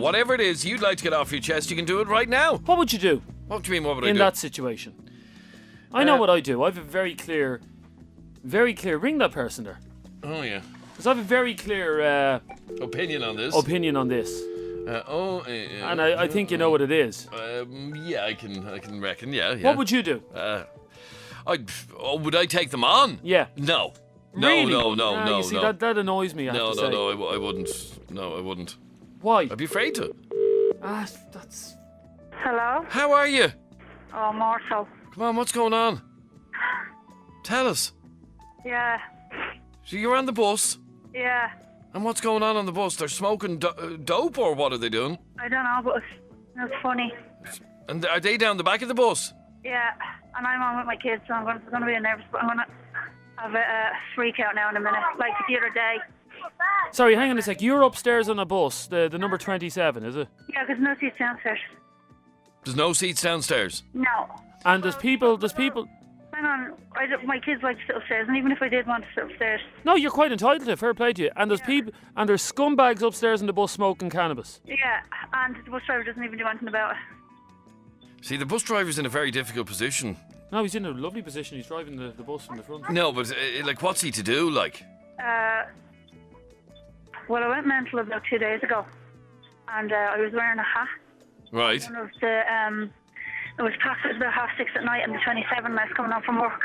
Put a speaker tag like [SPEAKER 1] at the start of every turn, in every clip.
[SPEAKER 1] whatever it is you'd like to get off your chest, you can do it right now.
[SPEAKER 2] What would you do?
[SPEAKER 1] What do you mean, what would I do?
[SPEAKER 2] In that situation? I know what I do. I have a very clear, ring that person there.
[SPEAKER 1] Oh, yeah.
[SPEAKER 2] Because I have a very clear
[SPEAKER 1] opinion on this.
[SPEAKER 2] And I think you know what it is.
[SPEAKER 1] Yeah, I can reckon, yeah.
[SPEAKER 2] What would you do?
[SPEAKER 1] Would I take them on?
[SPEAKER 2] Yeah.
[SPEAKER 1] No.
[SPEAKER 2] Really?
[SPEAKER 1] No.
[SPEAKER 2] You see, that annoys me, I have to say.
[SPEAKER 1] No, I wouldn't. No, I wouldn't.
[SPEAKER 2] Why?
[SPEAKER 1] I'd be afraid to.
[SPEAKER 2] That's...
[SPEAKER 3] Hello?
[SPEAKER 1] How are you?
[SPEAKER 3] Oh, more so.
[SPEAKER 1] Come on, what's going on? Tell us.
[SPEAKER 3] Yeah.
[SPEAKER 1] So you're on the bus?
[SPEAKER 3] Yeah.
[SPEAKER 1] And what's going on the bus? They're smoking dope, or what are they doing?
[SPEAKER 3] I don't know, but it's funny.
[SPEAKER 1] And are they down the back of the bus?
[SPEAKER 3] Yeah, and I'm on with my kids, so I'm going to be nervous, but I'm going to have a freak out now in a minute, like the other day.
[SPEAKER 2] Sorry, hang on a sec. You're upstairs on a bus, the number 27, is it?
[SPEAKER 3] Yeah, because no seats downstairs.
[SPEAKER 1] There's no seats downstairs?
[SPEAKER 3] No.
[SPEAKER 2] And there's people...
[SPEAKER 3] Hang on, my kids like to sit upstairs, and even if I did want to sit upstairs...
[SPEAKER 2] No, you're quite entitled to, fair play to you. And there's people... And there's scumbags upstairs in the bus smoking cannabis.
[SPEAKER 3] Yeah, and the bus driver doesn't even do anything about it.
[SPEAKER 1] See, the bus driver's in a very difficult position.
[SPEAKER 2] No, he's in a lovely position. He's driving the bus from the front.
[SPEAKER 1] No, but, what's he to do, like?
[SPEAKER 3] Well, I went mental about 2 days ago, and I was wearing a hat.
[SPEAKER 1] Right.
[SPEAKER 3] One of the, it was past about 6:30 at night, and the 27, and I was coming home from work,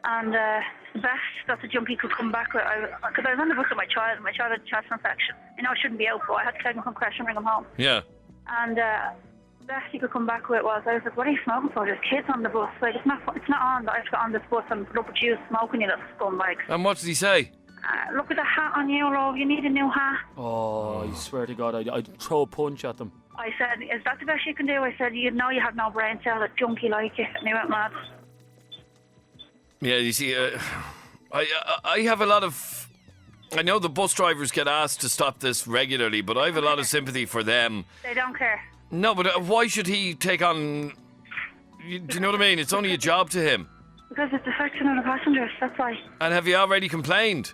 [SPEAKER 3] and the best that the junkie could come back with, because I was on the bus with my child had a chest infection. I know I shouldn't be out, but I had to take him from crash and bring him home.
[SPEAKER 1] Yeah.
[SPEAKER 3] And the best he could come back with was, I was like, what are you smoking for? There's kids on the bus. Like, it's not on that I have to get on this bus and put up with you smoking, you little scumbags.
[SPEAKER 1] And what did he say?
[SPEAKER 3] Look at the hat on you, love. You need a new hat.
[SPEAKER 2] Oh, I swear to God, I'd throw a punch at them.
[SPEAKER 3] I said, is that the best you can do? I said, you know you have no brain cell, a junkie like you. And he went mad.
[SPEAKER 1] Yeah, you see, I have a lot of... I know the bus drivers get asked to stop this regularly, but I have a lot of sympathy for them.
[SPEAKER 3] They don't care.
[SPEAKER 1] No, but why should he take on... Do you know what I mean? It's only a job to him.
[SPEAKER 3] Because it's affecting other passengers, that's why.
[SPEAKER 1] And have you already complained?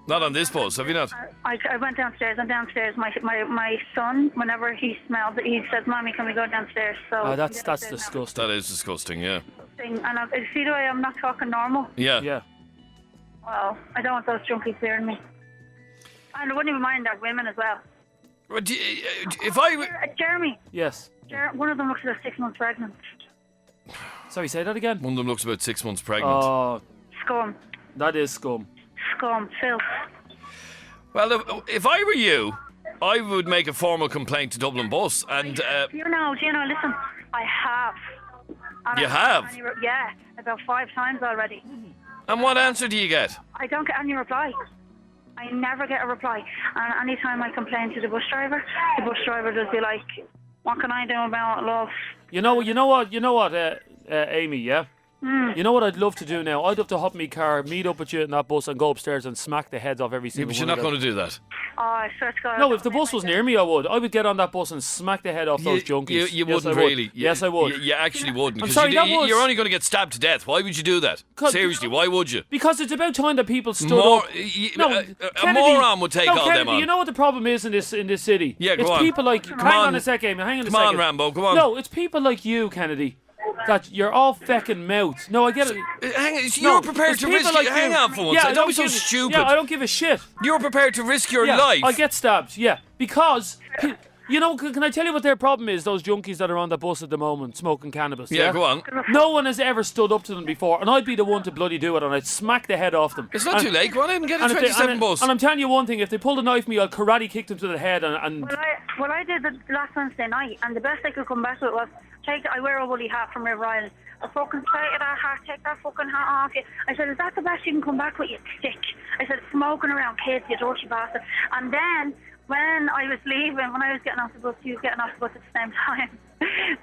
[SPEAKER 1] Not on this bus, have you not?
[SPEAKER 3] I went downstairs. I'm downstairs. My son, whenever he smells it, he says, "Mommy, can we go downstairs?" So
[SPEAKER 2] that's disgusting.
[SPEAKER 1] That is disgusting, yeah.
[SPEAKER 3] And see the way I'm not talking normal?
[SPEAKER 1] Yeah.
[SPEAKER 2] Yeah.
[SPEAKER 3] Well, I don't want those junkies hearing me. And I wouldn't even mind that women as well.
[SPEAKER 1] If I...
[SPEAKER 3] Jeremy.
[SPEAKER 2] Yes.
[SPEAKER 3] One of them looks about 6 months pregnant.
[SPEAKER 2] Sorry, say that again?
[SPEAKER 1] One of them looks about 6 months pregnant.
[SPEAKER 2] Oh.
[SPEAKER 3] Scum.
[SPEAKER 2] That is scum.
[SPEAKER 3] Scum. Filth.
[SPEAKER 1] Well, if I were you, I would make a formal complaint to Dublin Bus and...
[SPEAKER 3] Do you know, listen, I have. And
[SPEAKER 1] You have?
[SPEAKER 3] Yeah, about 5 times already.
[SPEAKER 1] And what answer do you get?
[SPEAKER 3] I don't get any reply. I never get a reply. And anytime I complain to the bus driver does be like, what can I do about it, love?
[SPEAKER 2] You know what, Amy, yeah? You know what I'd love to do now? I'd love to hop in my car, meet up with you in that bus and go upstairs and smack the heads off every single one.
[SPEAKER 1] But you're not going to do that.
[SPEAKER 3] Oh, I swear to God.
[SPEAKER 2] No, if the bus was near me, I would. I would get on that bus and smack the head off those junkies.
[SPEAKER 1] You
[SPEAKER 2] Yes,
[SPEAKER 1] wouldn't
[SPEAKER 2] I would.
[SPEAKER 1] really.
[SPEAKER 2] Yes, I would.
[SPEAKER 1] You actually wouldn't.
[SPEAKER 2] I'm sorry,
[SPEAKER 1] you're only going to get stabbed to death. Why would you do that? Seriously, why would you?
[SPEAKER 2] Because it's about time that people stood up.
[SPEAKER 1] A moron would take all
[SPEAKER 2] Kennedy,
[SPEAKER 1] them on.
[SPEAKER 2] You know what the problem is in this city?
[SPEAKER 1] Yeah, go
[SPEAKER 2] it's
[SPEAKER 1] on.
[SPEAKER 2] people like...
[SPEAKER 1] Come
[SPEAKER 2] hang
[SPEAKER 1] on.
[SPEAKER 2] on a second, hang on a second.
[SPEAKER 1] Come on, Rambo, come on.
[SPEAKER 2] No, it's people like you, Kennedy, that you're all feckin' mouth. No, I get it.
[SPEAKER 1] You're prepared to risk...
[SPEAKER 2] Like
[SPEAKER 1] hang on for once.
[SPEAKER 2] Yeah,
[SPEAKER 1] don't be so stupid.
[SPEAKER 2] Yeah, I don't give a shit.
[SPEAKER 1] You're prepared to risk your life.
[SPEAKER 2] I get stabbed, yeah. Because... You know, can I tell you what their problem is, those junkies that are on the bus at the moment, smoking cannabis?
[SPEAKER 1] Yeah, go on.
[SPEAKER 2] No one has ever stood up to them before, and I'd be the one to bloody do it, and I'd smack the head off them.
[SPEAKER 1] It's not too late. Go on in and get a 27 bus.
[SPEAKER 2] And I'm telling you one thing, if they pulled a knife at me, I'll karate kick them to the head and...
[SPEAKER 3] Well, I did the last Wednesday night, and the best I could come back with was, I wear a woolly hat from River Island. I fucking take that hat, take that fucking hat off you. I said, is that the best you can come back with, you stick? I said, smoking around kids, you dirty bastard. And then... when I was leaving, when I was getting off the bus, he was getting off the bus at the same time.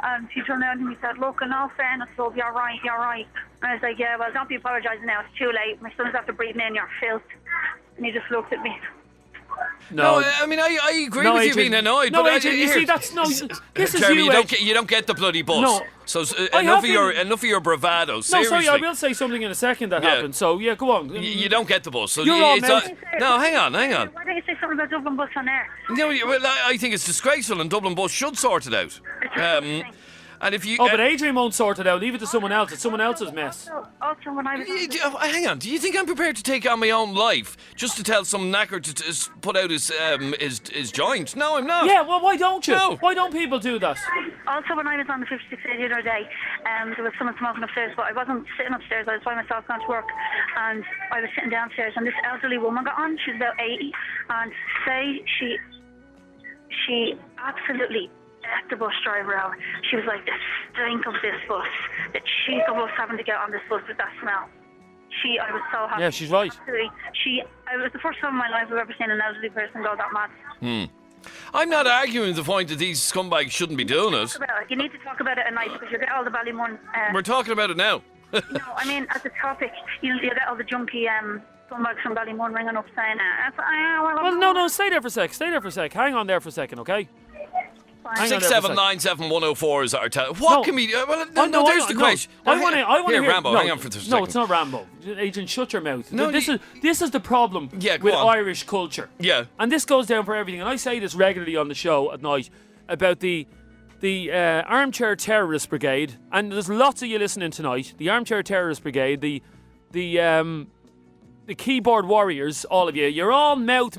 [SPEAKER 3] And he turned around and he said, look, in all fairness, love, you're right. And I was like, yeah, well, don't be apologising now, it's too late. My son's after breathing in your filth. And he just looked at me.
[SPEAKER 1] No, I mean, I agree with you
[SPEAKER 2] Adrian.
[SPEAKER 1] being annoyed.
[SPEAKER 2] No,
[SPEAKER 1] but
[SPEAKER 2] Adrian, you
[SPEAKER 1] here-
[SPEAKER 2] see, that's no. This is
[SPEAKER 1] Jeremy,
[SPEAKER 2] you.
[SPEAKER 1] you don't get the bloody bus.
[SPEAKER 2] No.
[SPEAKER 1] So
[SPEAKER 2] I
[SPEAKER 1] enough
[SPEAKER 2] have
[SPEAKER 1] of your bravado.
[SPEAKER 2] No,
[SPEAKER 1] Seriously.
[SPEAKER 2] sorry, I will say something in a second that
[SPEAKER 1] Yeah.
[SPEAKER 2] happened. So yeah, go on.
[SPEAKER 1] You don't get the bus. So
[SPEAKER 2] You're all
[SPEAKER 1] it's
[SPEAKER 2] mate.
[SPEAKER 1] no, hang on.
[SPEAKER 3] Why don't you say something about Dublin bus on air?
[SPEAKER 1] No, well, I think it's disgraceful, and Dublin Bus should sort it out. And if you,
[SPEAKER 2] Oh, but Adrian won't sort it out. Leave it to someone else. It's someone else's mess.
[SPEAKER 3] Also, when I was
[SPEAKER 1] hang on. Do you think I'm prepared to take on my own life just to tell some knacker to put out his joint? No, I'm not.
[SPEAKER 2] Yeah, well, why don't you?
[SPEAKER 1] No.
[SPEAKER 2] Why don't people do that?
[SPEAKER 3] Also, when I was on the 56A the other day, there was someone smoking upstairs, but I wasn't sitting upstairs. I was by myself going to work, and I was sitting downstairs, and this elderly woman got on. She was about 80, and she absolutely let the bus driver out. She was like, the stink of this bus, the cheek of us having to get on this bus with that smell. I was so happy.
[SPEAKER 2] Yeah, she's right.
[SPEAKER 3] Absolutely. It was the first time in my life I've ever seen an elderly person go that mad.
[SPEAKER 1] I'm not arguing the point that these scumbags shouldn't be doing it.
[SPEAKER 3] You need to talk about it at night because you get all the Ballymun.
[SPEAKER 1] We're talking about it now.
[SPEAKER 3] No, I mean, as a topic, you get all the junky scumbags from Ballymun ringing up saying,
[SPEAKER 2] Well, no, stay there for a sec. Hang on there for a second, okay? Hang on there for a sec.
[SPEAKER 1] 6797104 is our What can we? No, there's the question.
[SPEAKER 2] I want to
[SPEAKER 1] hear
[SPEAKER 2] hear
[SPEAKER 1] Rambo.
[SPEAKER 2] No,
[SPEAKER 1] hang on for a second.
[SPEAKER 2] No, it's not Rambo. Agent, shut your mouth.
[SPEAKER 1] No,
[SPEAKER 2] this is the problem
[SPEAKER 1] Yeah, go
[SPEAKER 2] with
[SPEAKER 1] on.
[SPEAKER 2] Irish culture.
[SPEAKER 1] Yeah.
[SPEAKER 2] And this goes down for everything. And I say this regularly on the show at night about the Armchair Terrorist Brigade. And there's lots of you listening tonight. The Armchair Terrorist Brigade, the keyboard warriors, all of you, you're all mouth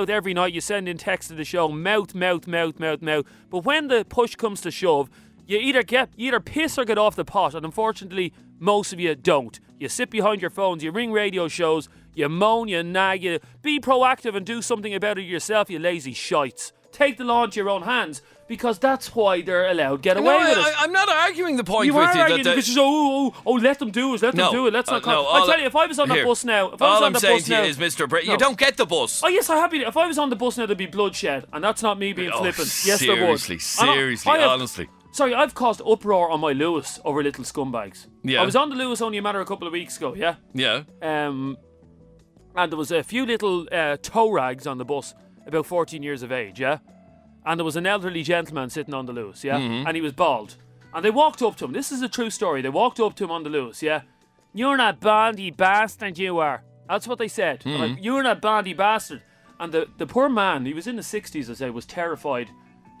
[SPEAKER 2] every night. You send in text to the show, mouth. But when the push comes to shove, you either piss or get off the pot. And unfortunately, most of you don't. You sit behind your phones, you ring radio shows, you moan, you nag, you be proactive and do something about it yourself, you lazy shites. Take the law into your own hands, because that's why they're allowed to get away with it.
[SPEAKER 1] I'm not arguing the point
[SPEAKER 2] You
[SPEAKER 1] with
[SPEAKER 2] are
[SPEAKER 1] you.
[SPEAKER 2] arguing because you say, let them do it, let them do it, let's not...
[SPEAKER 1] no,
[SPEAKER 2] I tell you, if I was on that bus now... All
[SPEAKER 1] I'm saying to you is, Mr. Brett, you don't get the bus.
[SPEAKER 2] Oh, yes, I'm happy. If I was on the bus now, there'd be bloodshed, and that's not me being flippant. Yes, there would.
[SPEAKER 1] Seriously, honestly.
[SPEAKER 2] Sorry, I've caused uproar on my Lewis over little scumbags.
[SPEAKER 1] Yeah.
[SPEAKER 2] I was on the Lewis only a matter of a couple of weeks ago, yeah?
[SPEAKER 1] Yeah.
[SPEAKER 2] And there was a few little tow rags on the bus, about 14 years of age, yeah? And there was an elderly gentleman sitting on the Lewis, yeah?
[SPEAKER 1] Mm-hmm.
[SPEAKER 2] And he was bald. And they walked up to him. This is a true story. They walked up to him on the Lewis, yeah? You're not bandy bastard, you are. That's what they said.
[SPEAKER 1] Mm-hmm.
[SPEAKER 2] Like, you're not bandy bastard. And the poor man, he was in the 60s, I say, was terrified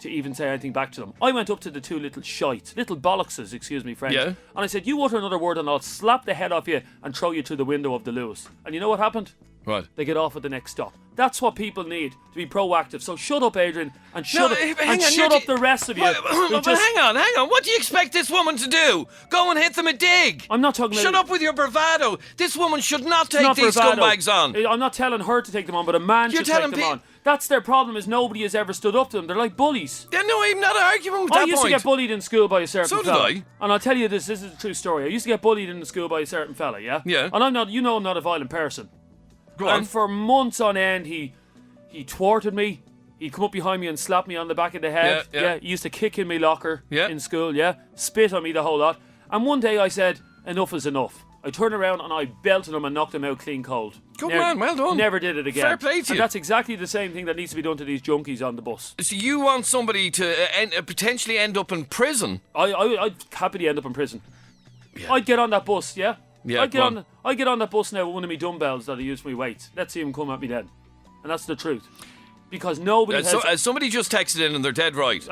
[SPEAKER 2] to even say anything back to them. I went up to the two little shites, little bollockses, excuse me, French.
[SPEAKER 1] Yeah.
[SPEAKER 2] And I said, you utter another word and I'll slap the head off you and throw you through the window of the Lewis. And you know what happened?
[SPEAKER 1] Right.
[SPEAKER 2] They get off at the next stop. That's what people need, to be proactive. So shut up, Adrian, and shut up the rest of you.
[SPEAKER 1] But hang on. What do you expect this woman to do? Go and hit them a dig.
[SPEAKER 2] I'm not talking about...
[SPEAKER 1] Shut up with your bravado. This woman should not take
[SPEAKER 2] not
[SPEAKER 1] these
[SPEAKER 2] bravado.
[SPEAKER 1] scumbags on.
[SPEAKER 2] I'm not telling her to take them on, but a man should take them on. That's their problem, is nobody has ever stood up to them. They're like bullies.
[SPEAKER 1] Yeah, no, I'm not arguing with that
[SPEAKER 2] I used to get bullied in school by a certain fella.
[SPEAKER 1] So did I.
[SPEAKER 2] And I'll tell you this is a true story. I used to get bullied in the school by a certain fella, yeah?
[SPEAKER 1] Yeah.
[SPEAKER 2] And I'm not a violent person.
[SPEAKER 1] Go on.
[SPEAKER 2] And for months on end, he thwarted me. He'd come up behind me and slap me on the back of the head.
[SPEAKER 1] Yeah.
[SPEAKER 2] He used to kick in my locker
[SPEAKER 1] Yeah.
[SPEAKER 2] in school, yeah? Spit on me the whole lot. And one day I said, enough is enough. I turned around and I belted him and knocked him out clean cold.
[SPEAKER 1] Good man, well done.
[SPEAKER 2] Never did it again.
[SPEAKER 1] Fair play to you.
[SPEAKER 2] And that's exactly the same thing that needs to be done to these junkies on the bus.
[SPEAKER 1] So you want somebody to potentially end up in prison?
[SPEAKER 2] I'd happily end up in prison. Yeah. I'd get on that bus, yeah?
[SPEAKER 1] Yeah,
[SPEAKER 2] I'd get on that bus now with one of my dumbbells that I use for my weights. Let's see him come at me then. And that's the truth. Because nobody has...
[SPEAKER 1] somebody just texted in and they're dead right.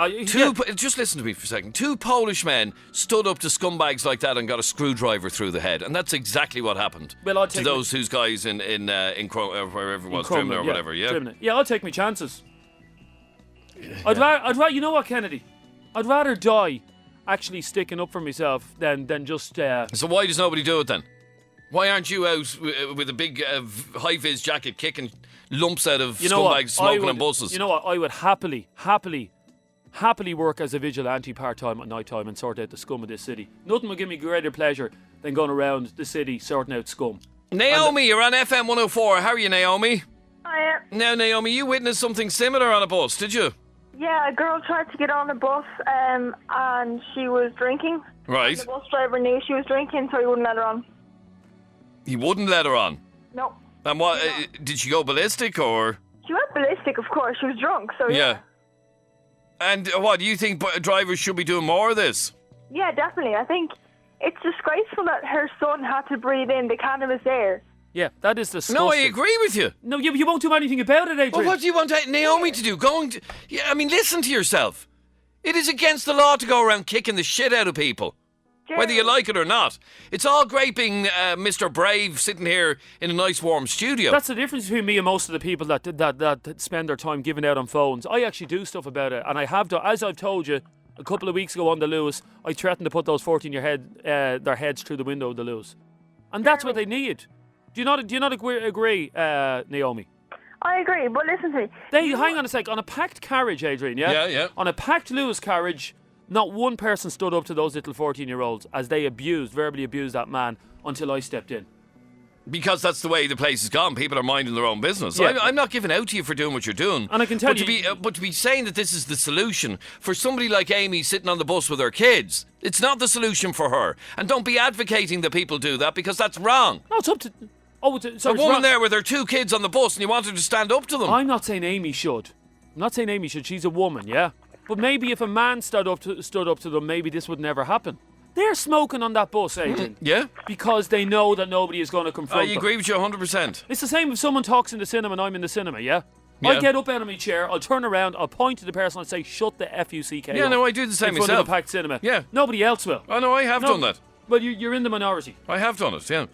[SPEAKER 1] Just listen to me for a second. Two Polish men stood up to scumbags like that and got a screwdriver through the head. And that's exactly what happened to those whose guys in wherever it was, Trimner or whatever, yeah?
[SPEAKER 2] Trimner. Yeah, I'll take my chances. I'd rather, you know what, Kennedy? I'd rather die actually sticking up for myself than just...
[SPEAKER 1] So why does nobody do it then? Why aren't you out with a big high-vis jacket kicking lumps out of scumbags smoking on buses?
[SPEAKER 2] You know what? I would happily work as a vigilante part-time at night time and sort out the scum of this city. Nothing would give me greater pleasure than going around the city sorting out scum.
[SPEAKER 1] Naomi, you're on FM104. How are you, Naomi?
[SPEAKER 3] Hiya.
[SPEAKER 1] Now, Naomi, you witnessed something similar on a bus, did you?
[SPEAKER 4] Yeah, a girl tried to get on the bus and she was drinking.
[SPEAKER 1] Right.
[SPEAKER 4] The bus driver knew she was drinking, so he wouldn't let her on.
[SPEAKER 1] He wouldn't let her on?
[SPEAKER 4] No.
[SPEAKER 1] And what, did she go ballistic or?
[SPEAKER 4] She went ballistic, of course. She was drunk, so
[SPEAKER 1] Yeah. And what, do you think drivers should be doing more of this?
[SPEAKER 4] Yeah, definitely. I think it's disgraceful that her son had to breathe in the cannabis air.
[SPEAKER 2] Yeah, that is disgusting.
[SPEAKER 1] No, I agree with you.
[SPEAKER 2] No, you won't do anything about it, Adrian.
[SPEAKER 1] Well, what do you want Naomi to do? Listen to yourself. It is against the law to go around kicking the shit out of people. Whether you like it or not. It's all great being Mr. Brave sitting here in a nice warm studio.
[SPEAKER 2] That's the difference between me and most of the people that spend their time giving out on phones. I actually do stuff about it, and I have done, as I've told you a couple of weeks ago on the Lewis, I threatened to put those 14-year-old their heads through the window of the Lewis. And that's what they need. Do you not agree, Naomi?
[SPEAKER 4] I agree, but listen to me.
[SPEAKER 2] Hang on a sec. On a packed carriage, Adrian, yeah?
[SPEAKER 1] Yeah.
[SPEAKER 2] On a packed Lewis carriage, not one person stood up to those little 14-year-olds as they verbally abused that man until I stepped in.
[SPEAKER 1] Because that's the way the place has gone. People are minding their own business.
[SPEAKER 2] Yeah.
[SPEAKER 1] I'm not giving out to you for doing what you're doing.
[SPEAKER 2] And I can tell
[SPEAKER 1] but to be saying that this is the solution for somebody like Amy sitting on the bus with her kids, it's not the solution for her. And don't be advocating that people do that, because that's wrong.
[SPEAKER 2] No, it's up to...
[SPEAKER 1] A woman there with her 2 kids on the bus, and you want her to stand up to them.
[SPEAKER 2] I'm not saying Amy should. She's a woman, yeah? But maybe if a man stood up to them, maybe this would never happen. They're smoking on that bus, Adrian.
[SPEAKER 1] Yeah?
[SPEAKER 2] Because they know that nobody is going to confront them.
[SPEAKER 1] I agree with you 100%.
[SPEAKER 2] It's the same if someone talks in the cinema and I'm in the cinema, yeah?
[SPEAKER 1] Yeah.
[SPEAKER 2] I'll get up out of my chair, I'll turn around, I'll point to the person and say, shut the F-U-C-K.
[SPEAKER 1] Yeah, no, I do the same
[SPEAKER 2] in front
[SPEAKER 1] myself.
[SPEAKER 2] of a packed cinema.
[SPEAKER 1] Yeah.
[SPEAKER 2] Nobody else will.
[SPEAKER 1] Oh, no, I have done that.
[SPEAKER 2] Well, you're in the minority.
[SPEAKER 1] I have done it, yeah.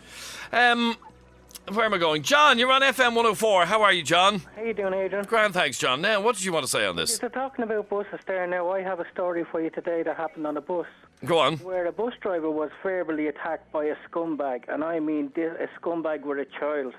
[SPEAKER 1] Where am I going? John, you're on FM104. How are you, John?
[SPEAKER 5] How you doing, Adrian?
[SPEAKER 1] Grand, thanks, John. Now, what did you want to say on this?
[SPEAKER 5] You're talking about buses there now. I have a story for you today that happened on a bus.
[SPEAKER 1] Go on.
[SPEAKER 5] Where a bus driver was verbally attacked by a scumbag, and I mean a scumbag with a child.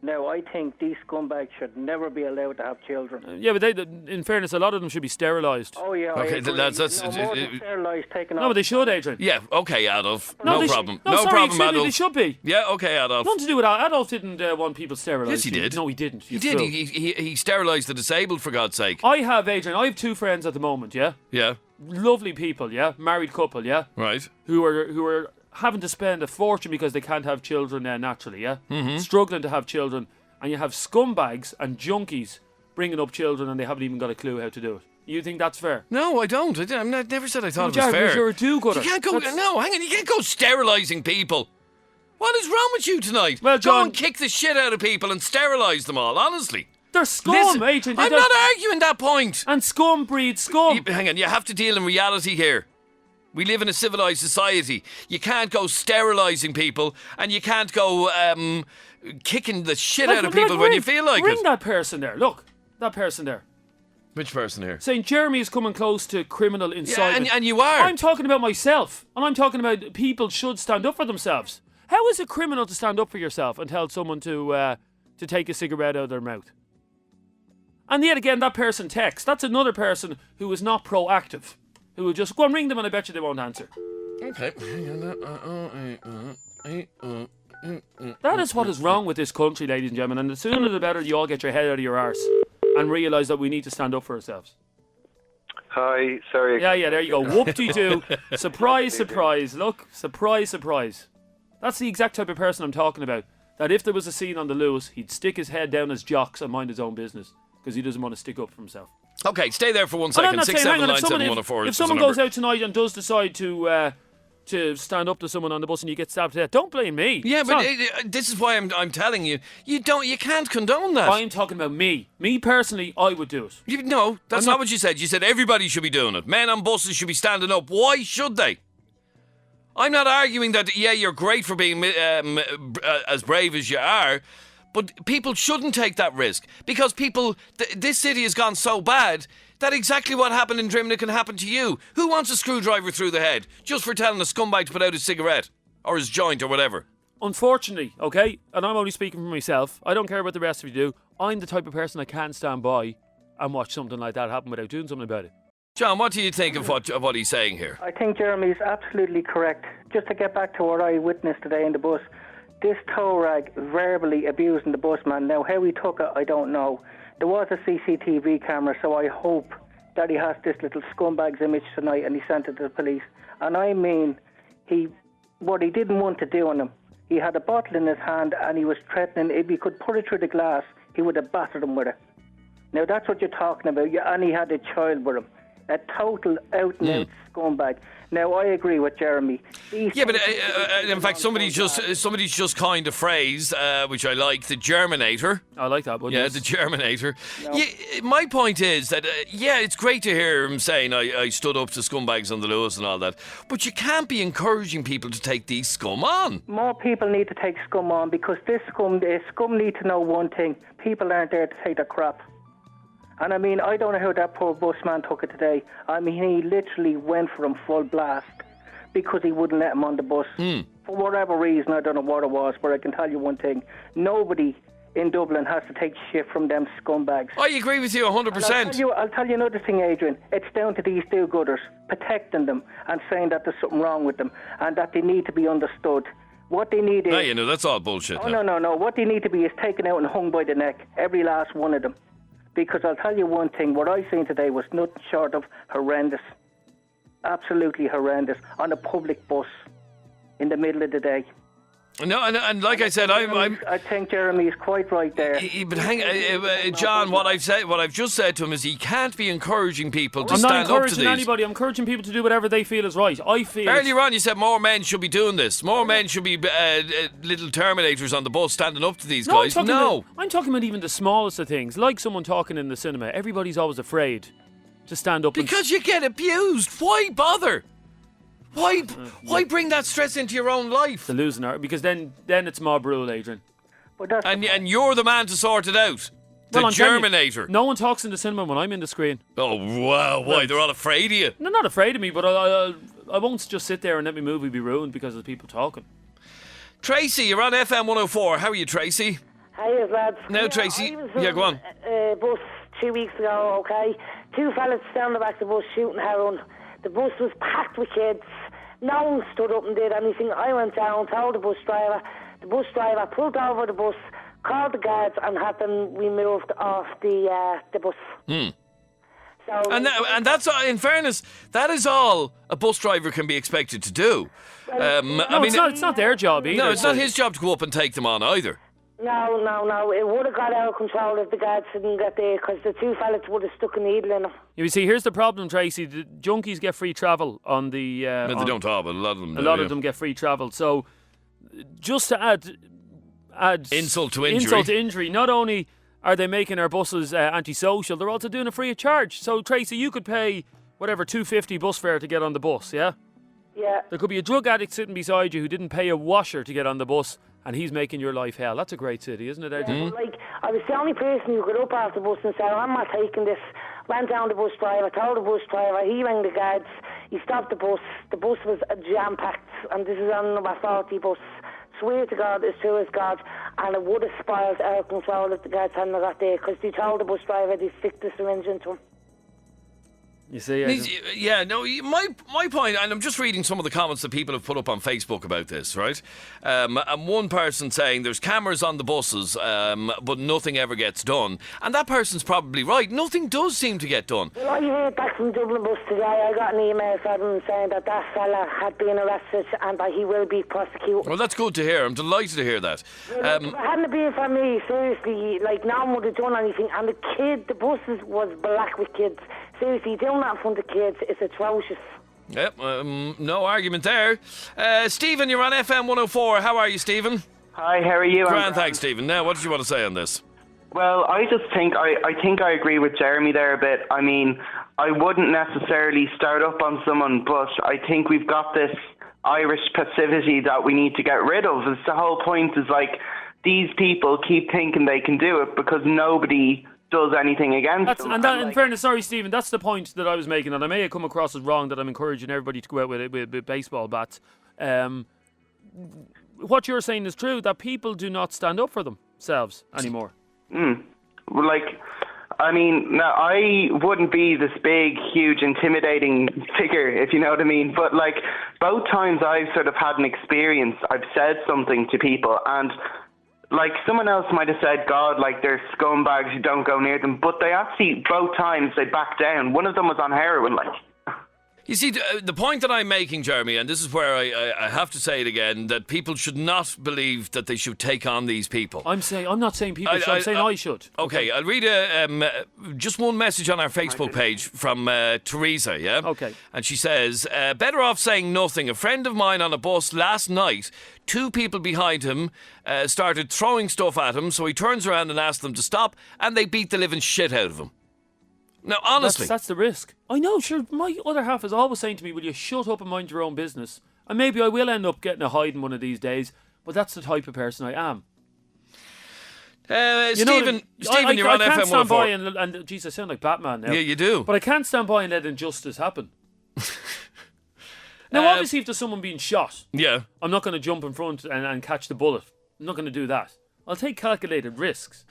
[SPEAKER 5] Now, I think these scumbags should never be allowed to have children.
[SPEAKER 2] Yeah, but in fairness, a lot of them should be sterilised.
[SPEAKER 5] Oh, yeah.
[SPEAKER 1] Okay, that's
[SPEAKER 5] no more than sterilised, taken
[SPEAKER 2] No,
[SPEAKER 5] off.
[SPEAKER 2] but they should, Adrian.
[SPEAKER 1] Yeah, okay, Adolf.
[SPEAKER 2] No,
[SPEAKER 1] No problem.
[SPEAKER 2] No, sorry,
[SPEAKER 1] problem,
[SPEAKER 2] excuse me,
[SPEAKER 1] Adolf.
[SPEAKER 2] they should be.
[SPEAKER 1] Yeah, okay, Adolf.
[SPEAKER 2] Nothing to do with that. Adolf didn't want people sterilised.
[SPEAKER 1] Yes, he did.
[SPEAKER 2] No, he didn't.
[SPEAKER 1] He did. He sterilised the disabled, for God's sake.
[SPEAKER 2] I have 2 friends at the moment, yeah?
[SPEAKER 1] Yeah.
[SPEAKER 2] Lovely people, yeah? Married couple, yeah?
[SPEAKER 1] Right.
[SPEAKER 2] Who are having to spend a fortune because they can't have children naturally, yeah? Mm-hmm. Struggling to have children. And you have scumbags and junkies bringing up children and they haven't even got a clue how to do it. You think that's fair?
[SPEAKER 1] No, I don't. I never said I thought it was
[SPEAKER 2] Jared,
[SPEAKER 1] fair.
[SPEAKER 2] You're a do-gooder.
[SPEAKER 1] You can't go... No, hang on. You can't go sterilising people. What is wrong with you tonight?
[SPEAKER 2] Well, John...
[SPEAKER 1] Go and kick the shit out of people and sterilise them all, honestly.
[SPEAKER 2] They're scum,
[SPEAKER 1] Listen,
[SPEAKER 2] Adrian.
[SPEAKER 1] I'm not arguing that point.
[SPEAKER 2] And scum breeds scum.
[SPEAKER 1] Hang on. You have to deal in reality here. We live in a civilised society. You can't go sterilising people and you can't go kicking the shit out of people when you feel like
[SPEAKER 2] Bring
[SPEAKER 1] it.
[SPEAKER 2] that person there. Look, that person there.
[SPEAKER 1] Which person here?
[SPEAKER 2] St. Jeremy is coming close to criminal incitement.
[SPEAKER 1] Yeah, and you are.
[SPEAKER 2] I'm talking about myself. And I'm talking about people should stand up for themselves. How is it criminal to stand up for yourself and tell someone to take a cigarette out of their mouth? And yet again, that person texts. That's another person who is not proactive. Who will just go and ring them and I bet you they won't answer.
[SPEAKER 1] Okay.
[SPEAKER 2] That is what is wrong with this country, ladies and gentlemen. And the sooner the better you all get your head out of your arse and realise that we need to stand up for ourselves.
[SPEAKER 6] Hi, sorry.
[SPEAKER 2] Yeah, there you go. Whoop-de-doo. Surprise, surprise. Look, surprise, surprise. That's the exact type of person I'm talking about. That if there was a scene on the Lewis, he'd stick his head down his jocks and mind his own business because he doesn't want to stick up for himself.
[SPEAKER 1] Okay, stay there for 1
[SPEAKER 2] And
[SPEAKER 1] second.
[SPEAKER 2] I'm not saying, hang on, if someone goes out tonight and does decide to stand up to someone on the bus and you get stabbed to death, don't blame me.
[SPEAKER 1] Yeah, but this is why I'm telling you, you can't condone that.
[SPEAKER 2] I'm talking about me. Me personally, I would do it.
[SPEAKER 1] No, that's not what you said. You said everybody should be doing it. Men on buses should be standing up. Why should they? I'm not arguing that, you're great for being as brave as you are, but people shouldn't take that risk because this city has gone so bad that exactly what happened in Drimna can happen to you. Who wants a screwdriver through the head just for telling a scumbag to put out his cigarette or his joint or whatever?
[SPEAKER 2] Unfortunately, okay, and I'm only speaking for myself, I don't care what the rest of you do, I'm the type of person I can't stand by and watch something like that happen without doing something about it.
[SPEAKER 1] John, what do you think of what he's saying here?
[SPEAKER 5] I think Jeremy's absolutely correct. Just to get back to what I witnessed today in the bus, this tow rag verbally abusing the busman. Now, how he took it, I don't know. There was a CCTV camera, so I hope that he has this little scumbag's image tonight and he sent it to the police. And I mean, what he didn't want to do on him, he had a bottle in his hand and he was threatening if he could put it through the glass, he would have battered him with it. Now, that's what you're talking about. And he had a child with him. A total out-and-out scumbag. Now, I agree with Jeremy.
[SPEAKER 1] Yeah, but in fact, somebody's just coined a phrase, which I like, the Germinator.
[SPEAKER 2] I like that one.
[SPEAKER 1] Yeah,
[SPEAKER 2] yes.
[SPEAKER 1] the Germinator.
[SPEAKER 5] No.
[SPEAKER 1] Yeah, my point is that, it's great to hear him saying, I stood up to scumbags on the Lewis and all that, but you can't be encouraging people to take these scum on.
[SPEAKER 5] More people need to take scum on, because scum need to know one thing. People aren't there to take their crap. And I mean, I don't know how that poor busman took it today. I mean, he literally went for him full blast because he wouldn't let him on the bus. For whatever reason, I don't know what it was, but I can tell you one thing. Nobody in Dublin has to take shit from them scumbags.
[SPEAKER 1] I agree with you 100%.
[SPEAKER 5] I'll tell you another thing, Adrian. It's down to these do-gooders protecting them and saying that there's something wrong with them and that they need to be understood. What they need is...
[SPEAKER 1] No, that's all bullshit.
[SPEAKER 5] Oh, no. What they need to be is taken out and hung by the neck, every last one of them. Because I'll tell you one thing, what I seen today was nothing short of horrendous. Absolutely horrendous. On a public bus in the middle of the day.
[SPEAKER 1] No, and like I said,
[SPEAKER 5] I think Jeremy is quite right there.
[SPEAKER 1] But John, what I've just said to him is he can't be encouraging people to
[SPEAKER 2] I'm
[SPEAKER 1] stand
[SPEAKER 2] not
[SPEAKER 1] up to
[SPEAKER 2] encouraging
[SPEAKER 1] these.
[SPEAKER 2] anybody. I'm encouraging people to do whatever they feel is right. I feel...
[SPEAKER 1] Earlier on, you said more men should be doing this. More men should be little Terminators on the bus standing up to these guys.
[SPEAKER 2] I'm talking about even the smallest of things, like someone talking in the cinema. Everybody's always afraid to stand up.
[SPEAKER 1] Because you get abused. Why bother? Why bring that stress into your own life?
[SPEAKER 2] The losing art, because then it's mob rule, Adrian.
[SPEAKER 1] And you're the man to sort it out. The Germinator.
[SPEAKER 2] No one talks in the cinema when I'm in the screen.
[SPEAKER 1] Oh, wow. Why? They're all afraid of you.
[SPEAKER 2] They're not afraid of me, but I won't just sit there and let my movie be ruined because of people talking.
[SPEAKER 1] Tracy, you're on FM104. How are you, Tracy?
[SPEAKER 7] Hiya, lads.
[SPEAKER 1] Now, Tracy.
[SPEAKER 7] I was
[SPEAKER 1] Go on.
[SPEAKER 7] Bus 2 weeks ago, okay? 2 fellas down the back of the bus shooting heroin. The bus was packed with kids. No one stood up and did anything. I went down, told the bus driver. The bus driver pulled over the bus, called the guards, and had them removed off the bus. So,
[SPEAKER 1] and that's, in fairness, that is all a bus driver can be expected to do.
[SPEAKER 2] It's not their job either.
[SPEAKER 1] No, it's not his job to go up and take them on either.
[SPEAKER 7] No. It would have got out of control if the guards didn't get there, because the 2 fellas would have stuck a needle in them.
[SPEAKER 2] You see, here's the problem, Tracy. The junkies get free travel on the...
[SPEAKER 1] they don't all, but a lot of them do.
[SPEAKER 2] A lot of them get free travel. So, just to add
[SPEAKER 1] insult to injury,
[SPEAKER 2] not only are they making our buses antisocial, they're also doing it free of charge. So, Tracy, you could pay, $2.50 bus fare to get on the bus, yeah?
[SPEAKER 7] Yeah.
[SPEAKER 2] There could be a drug addict sitting beside you who didn't pay a washer to get on the bus, and he's making your life hell. That's a great city, isn't it, Adrian?
[SPEAKER 7] I was the only person who got up off the bus and said, I'm not taking this. Went down the bus driver, told the bus driver, he rang the guards, he stopped the bus. The bus was jam-packed, and this is on number 40 bus. Swear to God, as true as God, and it would have spiraled out of control if the guards hadn't got there, because they told the bus driver they'd stick the syringe into him.
[SPEAKER 2] You see,
[SPEAKER 1] my point, and I'm just reading some of the comments that people have put up on Facebook about this, right? And one person saying there's cameras on the buses, but nothing ever gets done. And that person's probably right. Nothing does seem to get done.
[SPEAKER 7] Well, I heard back from Dublin bus today. I got an email from them saying that fella had been arrested and that he will be prosecuted.
[SPEAKER 1] Well, that's good to hear. I'm delighted to hear that.
[SPEAKER 7] Well, if it hadn't been for me, seriously, no one would have done anything. And the buses was black with kids. Seriously, doing that in front of kids is atrocious.
[SPEAKER 1] Yep, no argument there. Stephen, you're on FM104. How are you, Stephen?
[SPEAKER 8] Hi, how are you?
[SPEAKER 1] Grand, thanks, Stephen. Now, what did you want to say on this?
[SPEAKER 8] Well, I just think I agree with Jeremy there a bit. I mean, I wouldn't necessarily start up on someone, but I think we've got this Irish passivity that we need to get rid of. It's the whole point is these people keep thinking they can do it because nobody does anything against them.
[SPEAKER 2] In fairness, sorry, Stephen, that's the point that I was making, and I may have come across as wrong that I'm encouraging everybody to go out with baseball bats. What you're saying is true, that people do not stand up for themselves anymore.
[SPEAKER 8] I mean, now I wouldn't be this big, huge, intimidating figure, if you know what I mean, but both times I've sort of had an experience, I've said something to people, and someone else might have said, God, they're scumbags, you don't go near them. But they actually, both times, they backed down. One of them was on heroin,
[SPEAKER 1] You see, the point that I'm making, Jeremy, and this is where I have to say it again, that people should not believe that they should take on these people.
[SPEAKER 2] I'm not saying people should. I'm saying I should.
[SPEAKER 1] Okay, I'll read just one message on our Facebook page from Teresa, yeah?
[SPEAKER 2] Okay.
[SPEAKER 1] And she says, better off saying nothing. A friend of mine on a bus last night, 2 people behind him started throwing stuff at him, so he turns around and asks them to stop, and they beat the living shit out of him. Now, honestly.
[SPEAKER 2] That's the risk. I know, sure, my other half is always saying to me, will you shut up and mind your own business? And maybe I will end up getting a hiding one of these days, but that's the type of person I am.
[SPEAKER 1] Stephen, you're on FM104.
[SPEAKER 2] I can't stand by and geez, I sound like Batman now.
[SPEAKER 1] Yeah, you do.
[SPEAKER 2] But I can't stand by and let injustice happen. Now, obviously, if there's someone being shot, I'm not going to jump in front and catch the bullet. I'm not going to do that. I'll take calculated risks.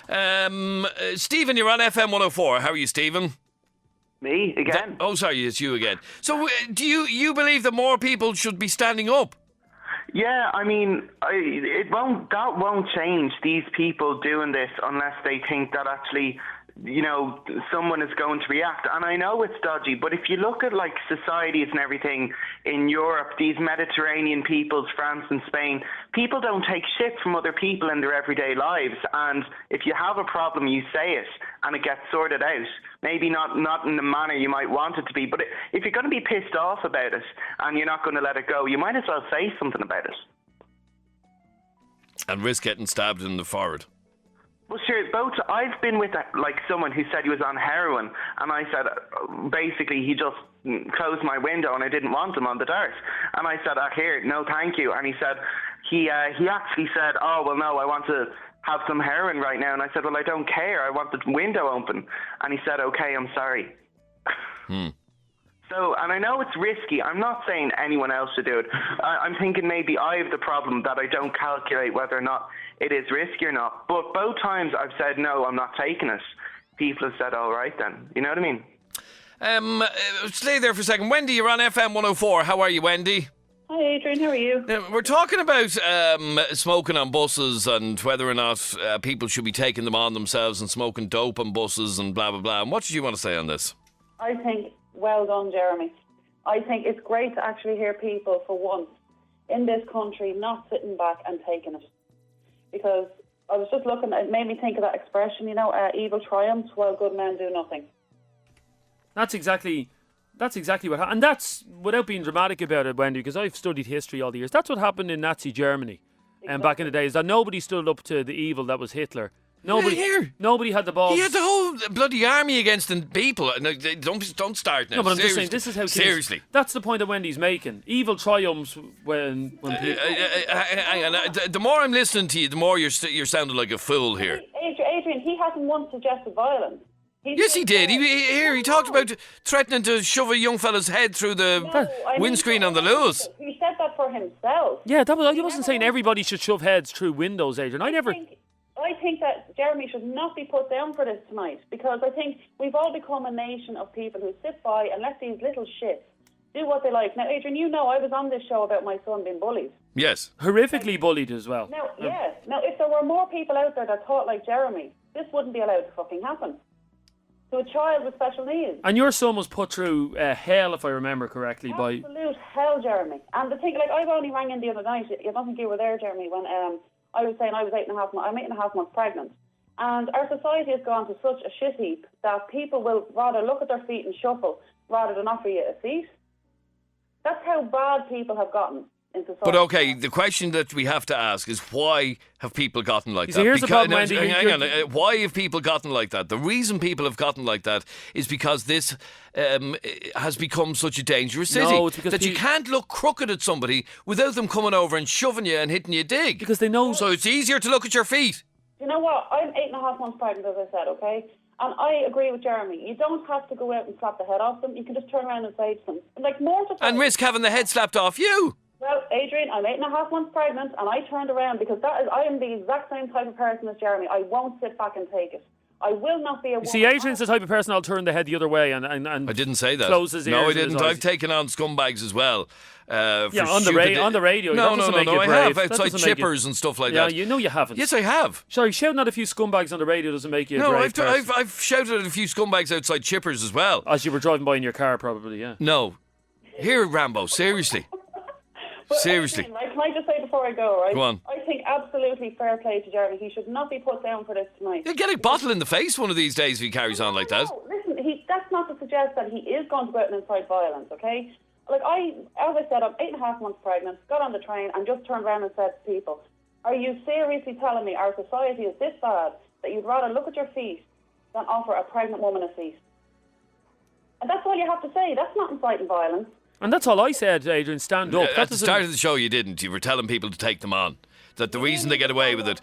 [SPEAKER 1] Stephen, you're on FM104. How are you, Stephen?
[SPEAKER 8] Me again?
[SPEAKER 1] Sorry, it's you again. So, do you believe that more people should be standing up?
[SPEAKER 8] Yeah, I mean, that won't change these people doing this unless they think that actually, someone is going to react. And I know it's dodgy, but if you look at like societies and everything in Europe, these Mediterranean peoples, France and Spain, people don't take shit from other people in their everyday lives. And if you have a problem, you say it and it gets sorted out. Maybe not in the manner you might want it to be, but if you're going to be pissed off about it and you're not going to let it go, you might as well say something about it.
[SPEAKER 1] And risk getting stabbed in the forehead.
[SPEAKER 8] Well, sure, I've been with someone who said he was on heroin, and I said, basically, he just closed my window and I didn't want him on the dart. And I said, here, no thank you. And he said, he actually said, oh, well, no, I want to have some heroin right now. And I said, well, I don't care. I want the window open. And he said, okay, I'm sorry. So, and I know it's risky. I'm not saying anyone else should do it. I'm thinking maybe I have the problem that I don't calculate whether or not it is risky or not. But both times I've said, no, I'm not taking it. People have said, all right then. You know what I mean?
[SPEAKER 1] Stay there for a second. Wendy, you're on FM104. How are you, Wendy?
[SPEAKER 9] Hi, Adrian. How are you?
[SPEAKER 1] Now, we're talking about smoking on buses and whether or not people should be taking them on themselves and smoking dope on buses and blah, blah, blah. And what did you want to say on this?
[SPEAKER 9] I think, well done, Jeremy. I think it's great to actually hear people, for once, in this country, not sitting back and taking it. Because I was just looking, it made me think of that expression, evil triumphs while good men do nothing.
[SPEAKER 2] That's exactly what happened. And that's, without being dramatic about it, Wendy, because I've studied history all the years, that's what happened in Nazi Germany. And back in the days, that nobody stood up to the evil that was Hitler. Nobody had the balls.
[SPEAKER 1] He had the whole bloody army against the people. No, don't start now.
[SPEAKER 2] No, but I'm
[SPEAKER 1] Seriously.
[SPEAKER 2] just saying, this is how.
[SPEAKER 1] Seriously,
[SPEAKER 2] that's the point that Wendy's making. Evil triumphs when people.
[SPEAKER 1] Hang on. The more I'm listening to you, the more you're sounding like a fool here.
[SPEAKER 9] Adrian, he hasn't once suggested violence.
[SPEAKER 1] Yes, he did. He talked about threatening to shove a young fella's head through the windscreen on the Lewis.
[SPEAKER 9] He said that for himself.
[SPEAKER 2] Yeah, I wasn't saying everybody should shove heads through windows, Adrian.
[SPEAKER 9] I think that Jeremy should not be put down for this tonight, because I think we've all become a nation of people who sit by and let these little shits do what they like. Now, Adrian, I was on this show about my son being bullied.
[SPEAKER 1] Yes.
[SPEAKER 2] Horrifically bullied as well.
[SPEAKER 9] Now, Now, if there were more people out there that thought like Jeremy, this wouldn't be allowed to fucking happen. To a child with special needs.
[SPEAKER 2] And your son was put through hell, if I remember correctly, by...
[SPEAKER 9] Absolute hell, Jeremy. And the thing, I've only rang in the other night, I don't think you were there, Jeremy, when I was saying I'm 8.5 months pregnant. And our society has gone to such a shit heap that people will rather look at their feet and shuffle rather than offer you a seat. That's how bad people have gotten in society.
[SPEAKER 1] But okay, the question that we have to ask is, why have people gotten like that?
[SPEAKER 2] Here's the problem, Wendy.
[SPEAKER 1] Hang on. Why have people gotten like that? The reason people have gotten like that is because this has become such a dangerous city.
[SPEAKER 2] No, it's because
[SPEAKER 1] that you can't look crooked at somebody without them coming over and shoving you and hitting you a dig.
[SPEAKER 2] Because they know.
[SPEAKER 1] So it's easier to look at your feet.
[SPEAKER 9] You know what? I'm 8.5 months pregnant, as I said, okay? And I agree with Jeremy. You don't have to go out and slap the head off them. You can just turn around and say to them,
[SPEAKER 1] and risk having the head slapped off you.
[SPEAKER 9] Well, Adrian, I'm 8.5 months pregnant, and I turned around because I am the exact same type of person as Jeremy. I won't sit back and take it. I will not be a woman.
[SPEAKER 2] See, Adrian's the type of person I'll turn the head the other way and
[SPEAKER 1] I didn't say that.
[SPEAKER 2] Close his ears.
[SPEAKER 1] No, I
[SPEAKER 2] and his
[SPEAKER 1] didn't.
[SPEAKER 2] eyes.
[SPEAKER 1] I've taken on scumbags as well.
[SPEAKER 2] On the radio.
[SPEAKER 1] No,
[SPEAKER 2] that doesn't make you
[SPEAKER 1] I
[SPEAKER 2] brave.
[SPEAKER 1] have outside chippers and stuff like that.
[SPEAKER 2] Yeah, you know you haven't.
[SPEAKER 1] Yes, I have.
[SPEAKER 2] Sorry, shouting at a few scumbags on the radio doesn't make you a
[SPEAKER 1] No,
[SPEAKER 2] brave person.
[SPEAKER 1] I've shouted at a few scumbags outside chippers as well.
[SPEAKER 2] As you were driving by in your car, probably, yeah.
[SPEAKER 1] No. Here, Rambo, seriously. Seriously.
[SPEAKER 9] Adrian, right, can I just say before I go, right?
[SPEAKER 1] Go on.
[SPEAKER 9] I think absolutely fair play to Jeremy. He should not be put down for this tonight.
[SPEAKER 1] He'll get a bottle in the face one of these days if he carries on like that.
[SPEAKER 9] No, listen, that's not to suggest that he is going to go out and incite violence, okay? Like, as I said, I'm 8.5 months pregnant, got on the train and just turned around and said to people, are you seriously telling me our society is this bad that you'd rather look at your feet than offer a pregnant woman a seat? And that's all you have to say. That's not inciting violence.
[SPEAKER 2] And that's all I said, Adrian, stand up.
[SPEAKER 1] At the start of the show you didn't. You were telling people to take them on. That the reason they get away with it,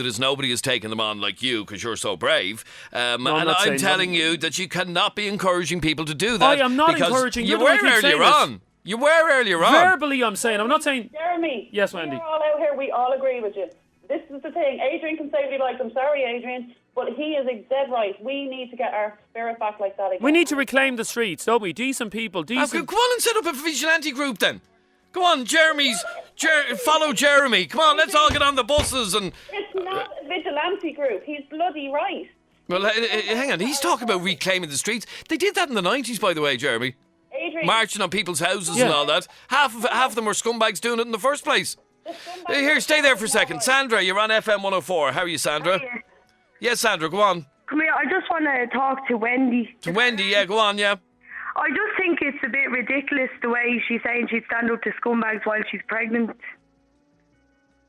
[SPEAKER 1] is nobody has taken them on like you because you're so brave. And I'm telling you that you cannot be encouraging people to do that.
[SPEAKER 2] I am not encouraging.
[SPEAKER 1] You were earlier on. You were earlier on.
[SPEAKER 2] Verbally, I'm saying. I'm not saying.
[SPEAKER 9] Jeremy.
[SPEAKER 2] Yes, Wendy.
[SPEAKER 9] We're all out here. We all agree with you. This is the thing. Adrian can say what he likes. I'm sorry, Adrian, but he is dead right. We need to get our spirit back like that again.
[SPEAKER 2] We need to reclaim the streets, don't we? Decent people, decent.
[SPEAKER 1] Go on and set up a vigilante group then. Go on, follow Jeremy. Come on, let's all get on the buses and.
[SPEAKER 9] It's not a vigilante group. He's bloody right.
[SPEAKER 1] Well, hang on. He's talking about reclaiming the streets. They did that in the 90s, by the way, Jeremy.
[SPEAKER 9] Adrian.
[SPEAKER 1] Marching on people's houses and all that. Half of them were scumbags doing it in the first place. Here, stay there for a second. Sandra, you're on FM104. How are you, Sandra?
[SPEAKER 10] Hiya.
[SPEAKER 1] Yes, Sandra, go on.
[SPEAKER 10] Come here, I just want to talk to Wendy.
[SPEAKER 1] To Wendy, yeah, go on, yeah.
[SPEAKER 10] I just think it's a bit ridiculous the way she's saying she'd stand up to scumbags while she's pregnant.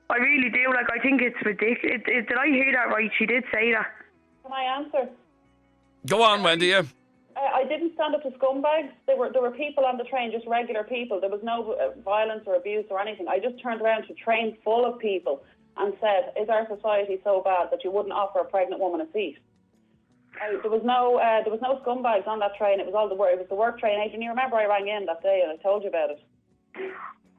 [SPEAKER 10] I really do. Like, I think it's ridiculous. Did I hear that right? She did say that.
[SPEAKER 9] Can I answer?
[SPEAKER 1] Go on, Wendy, yeah.
[SPEAKER 9] I didn't stand up to scumbags. There were people on the train, just regular people. There was no violence or abuse or anything. I just turned around to a train full of people and said, is our society so bad that you wouldn't offer a pregnant woman a seat? There was no scumbags on that train. It was the work train. Adrian, you remember I rang in that day and I told you about it.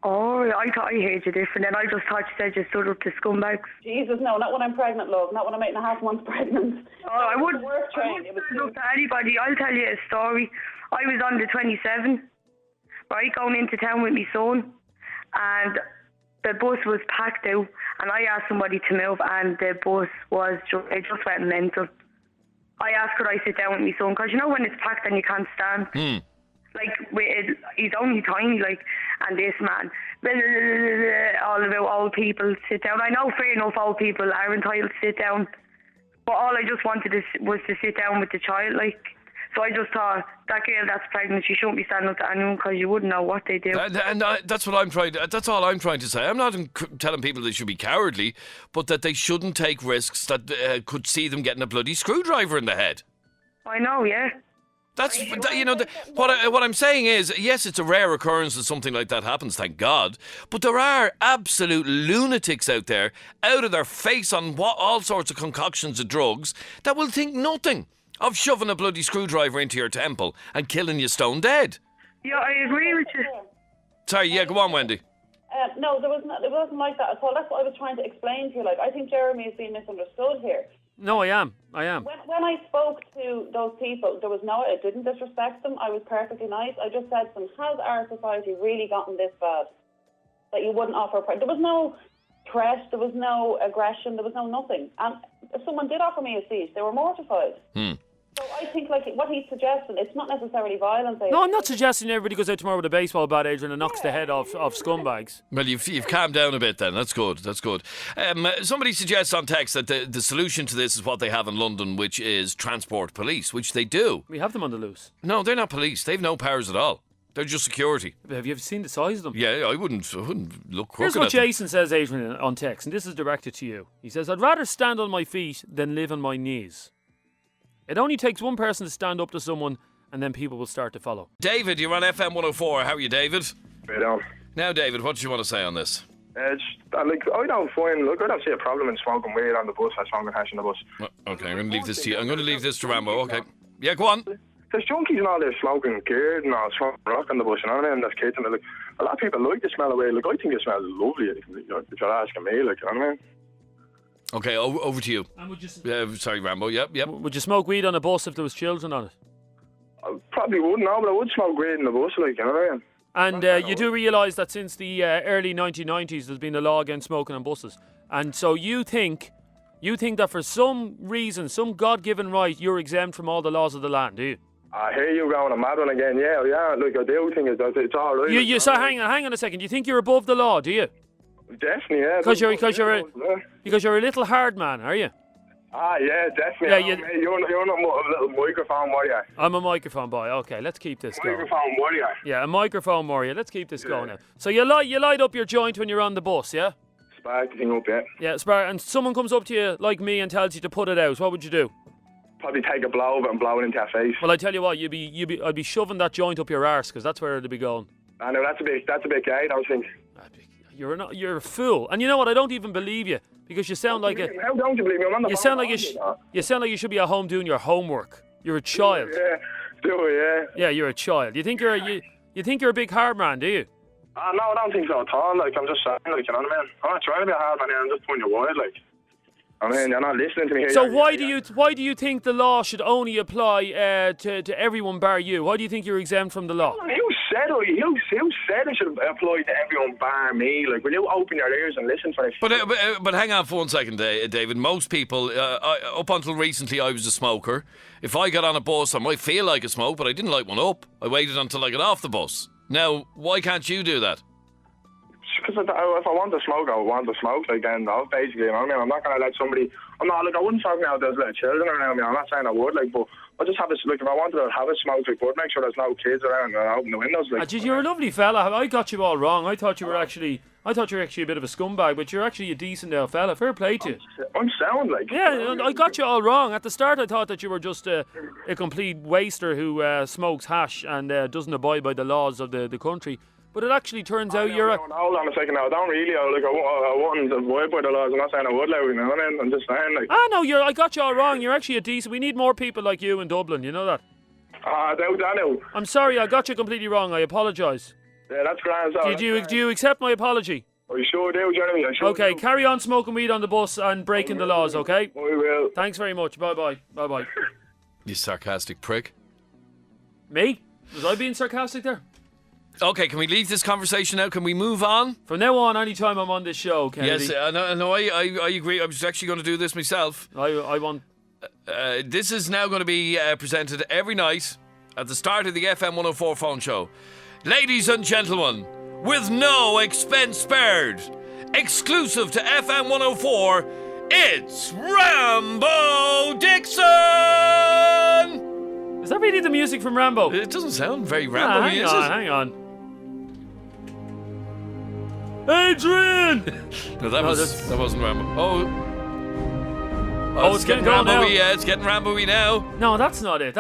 [SPEAKER 10] Oh, I thought I heard you different, and I just thought you said you stood up to scumbags.
[SPEAKER 9] Jesus, no, not when I'm pregnant, love. Not when I'm 8.5 months pregnant.
[SPEAKER 10] Oh, I wouldn't
[SPEAKER 9] stand
[SPEAKER 10] up to anybody. I'll tell you a story. I was on the 27, right, going into town with my son, and the bus was packed out, and I asked somebody to move, and the bus it just went mental. I asked could I sit down with my son, because you know when it's packed and you can't stand. Like, he's only tiny, like, and this man, all about old people sit down. I know, fair enough, old people are entitled to sit down, but all I just wanted was to sit down with the child, like. So I just thought, that girl that's pregnant, she shouldn't be standing up to anyone because you wouldn't know what they do.
[SPEAKER 1] And that's what I'm trying to. That's all I'm trying to say. I'm not telling people they should be cowardly, but that they shouldn't take risks that could see them getting a bloody screwdriver in the head.
[SPEAKER 10] I know, yeah.
[SPEAKER 1] That's what I'm saying is, yes, it's a rare occurrence that something like that happens, thank God. But there are absolute lunatics out there, out of their face on all sorts of concoctions of drugs, that will think nothing of shoving a bloody screwdriver into your temple and killing you stone dead.
[SPEAKER 10] Yeah, I agree with you.
[SPEAKER 1] Sorry, yeah, go on, Wendy.
[SPEAKER 9] No, it wasn't like that at all. That's what I was trying to explain to you. Like, I think Jeremy is being misunderstood here.
[SPEAKER 2] No, I am.
[SPEAKER 9] When I spoke to those people, I didn't disrespect them. I was perfectly nice. I just said to them, has our society really gotten this bad that you wouldn't offer there was no threat, there was no aggression, there was no nothing. And if someone did offer me a seat, they were mortified. So I think, like, what he's suggesting, it's not necessarily violence.
[SPEAKER 2] No, I'm not suggesting everybody goes out tomorrow with a baseball bat, Adrian, and knocks the head off scumbags.
[SPEAKER 1] Well, you've calmed down a bit then. That's good. Somebody suggests on text that the solution to this is what they have in London, which is transport police, which they do.
[SPEAKER 2] We have them on the loose.
[SPEAKER 1] No, they're not police. They've no powers at all. They're just security.
[SPEAKER 2] Have you ever seen the size of them?
[SPEAKER 1] Yeah, I wouldn't look crooked.
[SPEAKER 2] Here's what
[SPEAKER 1] at them.
[SPEAKER 2] Jason says, Adrian, on text, and this is directed to you. He says, I'd rather stand on my feet than live on my knees. It only takes one person to stand up to someone, and then people will start to follow.
[SPEAKER 1] David, you're on FM104. How are you, David?
[SPEAKER 11] Right on.
[SPEAKER 1] Now, David, what do you want to say on this?
[SPEAKER 11] I don't see a problem in smoking weed on the bus or smoking hash on the bus.
[SPEAKER 1] Okay, I'm going to leave this to you. I'm going to leave this to Rambo. Okay. Yeah, go on.
[SPEAKER 11] There's junkies and all there smoking gear and all, smoking rock on the bus, you know what I mean? There's kids and like, a lot of people like the smell of weed. Like, I think it smells lovely, if you're asking me, like, you know what I mean?
[SPEAKER 1] Okay, over to you.
[SPEAKER 2] And would you?
[SPEAKER 1] Sorry, Rambo. Yep.
[SPEAKER 2] Would you smoke weed on a bus if there was children on it?
[SPEAKER 11] I probably wouldn't, no, but I would smoke weed in the bus, like, you know what I mean?
[SPEAKER 2] And you do realise that since the early 1990s, there's been a law against smoking on buses, and so you think that for some reason, some God-given right, you're exempt from all the laws of the land, do you?
[SPEAKER 11] I hear you going a mad one again. Yeah. Look, I do think it's all right.
[SPEAKER 2] So hang on a second. You think you're above the law, do you?
[SPEAKER 11] Definitely, yeah.
[SPEAKER 2] Because you're a little hard man, are you?
[SPEAKER 11] Yeah, definitely. Yeah, you're not a little microphone warrior.
[SPEAKER 2] I'm a microphone boy. Okay, let's keep this going.
[SPEAKER 11] Microphone warrior.
[SPEAKER 2] Yeah, a microphone warrior. Let's keep this going now. So you light up your joint when you're on the bus, yeah?
[SPEAKER 11] Spark the thing up, yeah.
[SPEAKER 2] Yeah, spark. And someone comes up to you like me and tells you to put it out. What would you do?
[SPEAKER 11] Probably take a blow of it and blow it into your face.
[SPEAKER 2] Well, I tell you what, I'd be shoving that joint up your arse because that's where it'd be going.
[SPEAKER 11] I know that's a bit gay, don't you think?
[SPEAKER 2] You're a fool, and you know what? I don't even believe you because you sound like a.
[SPEAKER 11] How don't you believe me? I'm on the
[SPEAKER 2] you
[SPEAKER 11] phone
[SPEAKER 2] sound like you sound like you should be at home doing your homework. You're a child.
[SPEAKER 11] Yeah,
[SPEAKER 2] Yeah, you're a child. You think you're a big hard man, do you?
[SPEAKER 11] No, I don't think so at all. Like, I'm just saying, like, you know what I mean? I'm not trying to be a hard man here. I'm just putting your word, like. I mean, you're not listening to me here.
[SPEAKER 2] So why do you think the law should only apply to everyone bar you? Why do you think you're exempt from the law?
[SPEAKER 11] Who said it should apply to everyone bar me? Like, will you open your ears and listen for it?
[SPEAKER 1] But hang on for 1 second, David. Most people, up until recently, I was a smoker. If I got on a bus, I might feel like a smoke, but I didn't light one up. I waited until I got off the bus. Now, why can't you do that?
[SPEAKER 11] Because if I want to smoke, I want to smoke, like, then, basically, you know what I mean? I'm not going to let somebody... I wouldn't talk now there's little children around me. I'm not saying I would, like, but I'll just have it, like, if I wanted to have a smoke, like, but make sure there's no kids around and open the windows, like.
[SPEAKER 2] You're a lovely fella. I got you all wrong. I thought you were actually a bit of a scumbag, but you're actually a decent fella. Fair play to you.
[SPEAKER 11] I'm sound like.
[SPEAKER 2] Yeah, I got you all wrong. At the start, I thought that you were just a complete waster who smokes hash and doesn't abide by the laws of the country. But it actually turns out you're a...
[SPEAKER 11] Hold on a second now. I don't really, like, I wouldn't abide by the laws. I'm not saying I would, like, you know what I mean? I'm just saying, like...
[SPEAKER 2] No, I got you all wrong. You're actually a decent... We need more people like you in Dublin, you know that?
[SPEAKER 11] I know.
[SPEAKER 2] I'm sorry, I got you completely wrong. I apologise.
[SPEAKER 11] Yeah, that's grand.
[SPEAKER 2] Do you accept my apology?
[SPEAKER 11] I sure do, Jeremy.
[SPEAKER 2] Okay, carry on smoking weed on the bus and breaking the laws, okay?
[SPEAKER 11] I will.
[SPEAKER 2] Thanks very much. Bye-bye. Bye-bye.
[SPEAKER 1] You sarcastic prick.
[SPEAKER 2] Me? Was I being sarcastic there?
[SPEAKER 1] Okay, can we leave this conversation now? Can we move on?
[SPEAKER 2] From now on, anytime I'm on this show, Kennedy.
[SPEAKER 1] Yes, I agree. I was actually going to do this myself.
[SPEAKER 2] I want...
[SPEAKER 1] This is now going to be presented every night at the start of the FM104 phone show. Ladies and gentlemen, with no expense spared, exclusive to FM104, it's Rambo Dixon!
[SPEAKER 2] Is that really the music from Rambo?
[SPEAKER 1] It doesn't sound very Rambo-y, is it?
[SPEAKER 2] Hang on. Adrian!
[SPEAKER 1] No, that wasn't Rambo.
[SPEAKER 2] It's getting
[SPEAKER 1] Rambo-y.
[SPEAKER 2] now.
[SPEAKER 1] Yeah, it's getting Rambo-y now.
[SPEAKER 2] No, that's not it.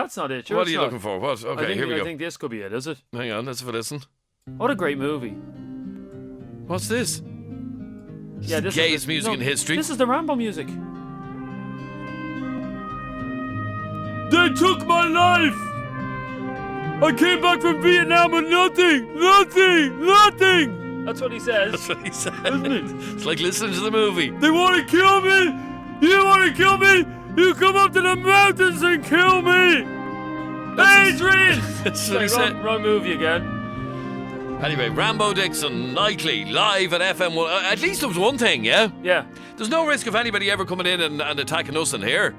[SPEAKER 2] Sure,
[SPEAKER 1] what are you looking for? What? Okay, here we go.
[SPEAKER 2] I think this could be it, is it?
[SPEAKER 1] Hang on, let's have a listen.
[SPEAKER 2] What a great movie.
[SPEAKER 1] What's this?
[SPEAKER 2] Yeah,
[SPEAKER 1] this is the gayest music in history.
[SPEAKER 2] This is the Rambo music. They took my life! I came back from Vietnam with nothing! That's what he says.
[SPEAKER 1] That's what he said.
[SPEAKER 2] Isn't it?
[SPEAKER 1] It's like listening to the movie.
[SPEAKER 2] They want to kill me! You want to kill me? You come up to the mountains and kill me! Adrian!
[SPEAKER 1] That's what he said.
[SPEAKER 2] Wrong movie again.
[SPEAKER 1] Anyway, Rambo Dixon, nightly, live at FM1. At least there was one thing, yeah?
[SPEAKER 2] Yeah.
[SPEAKER 1] There's no risk of anybody ever coming in and attacking us in here.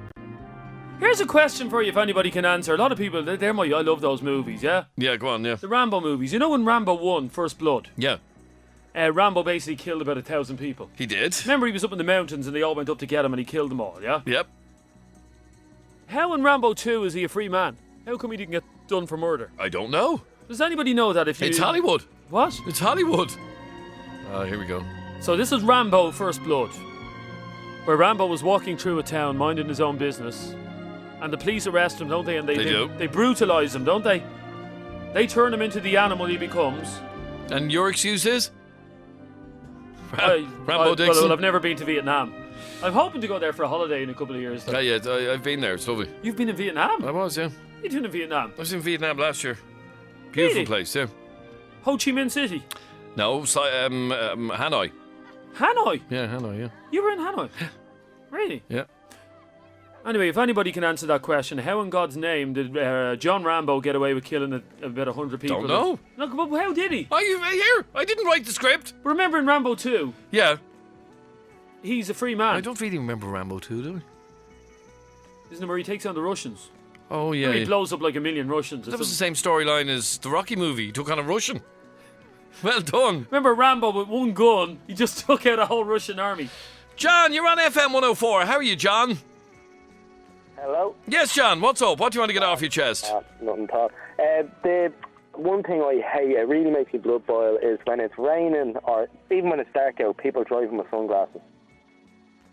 [SPEAKER 2] Here's a question for you if anybody can answer. A lot of people, I love those movies, yeah?
[SPEAKER 1] Yeah, go on, yeah.
[SPEAKER 2] The Rambo movies. You know when Rambo won First Blood?
[SPEAKER 1] Yeah.
[SPEAKER 2] Rambo basically killed about 1,000 people.
[SPEAKER 1] He did.
[SPEAKER 2] Remember he was up in the mountains and they all went up to get him and he killed them all, yeah?
[SPEAKER 1] Yep.
[SPEAKER 2] How in Rambo 2 is he a free man? How come he didn't get done for murder?
[SPEAKER 1] I don't know.
[SPEAKER 2] Does anybody know that if you...
[SPEAKER 1] It's Hollywood.
[SPEAKER 2] What?
[SPEAKER 1] It's Hollywood. Here we go.
[SPEAKER 2] So this is Rambo First Blood, where Rambo was walking through a town minding his own business, and the police arrest him, don't they? And they
[SPEAKER 1] do.
[SPEAKER 2] They brutalise him, don't they? They turn him into the animal he becomes.
[SPEAKER 1] And your excuse is? Rambo Dixon?
[SPEAKER 2] Well, I've never been to Vietnam. I'm hoping to go there for a holiday in a couple of years. Though.
[SPEAKER 1] Yeah, I've been there. It's lovely.
[SPEAKER 2] You've been in Vietnam?
[SPEAKER 1] I was, yeah.
[SPEAKER 2] What are you doing in Vietnam?
[SPEAKER 1] I was in Vietnam last year. Beautiful place, yeah.
[SPEAKER 2] Ho Chi Minh City?
[SPEAKER 1] No, Hanoi.
[SPEAKER 2] Hanoi?
[SPEAKER 1] Yeah, Hanoi, yeah.
[SPEAKER 2] You were in Hanoi? Really?
[SPEAKER 1] Yeah.
[SPEAKER 2] Anyway, if anybody can answer that question, how in God's name did John Rambo get away with killing about 100 people?
[SPEAKER 1] Don't know.
[SPEAKER 2] Look, but how did he?
[SPEAKER 1] I didn't write the script.
[SPEAKER 2] Remember in Rambo 2?
[SPEAKER 1] Yeah.
[SPEAKER 2] He's a free man.
[SPEAKER 1] I don't really remember Rambo 2, do I?
[SPEAKER 2] Isn't it where he takes on the Russians?
[SPEAKER 1] Oh, yeah.
[SPEAKER 2] He blows up like a million Russians.
[SPEAKER 1] That was the same storyline as the Rocky movie. He took on a Russian. Well done.
[SPEAKER 2] Remember Rambo with one gun? He just took out a whole Russian army.
[SPEAKER 1] John, you're on FM104. How are you, John?
[SPEAKER 12] Hello?
[SPEAKER 1] Yes, John, what's up? What do you want to get off your chest?
[SPEAKER 12] Nothing thought. The one thing I hate, it really makes me blood boil, is when it's raining or even when it's dark out, people driving with sunglasses.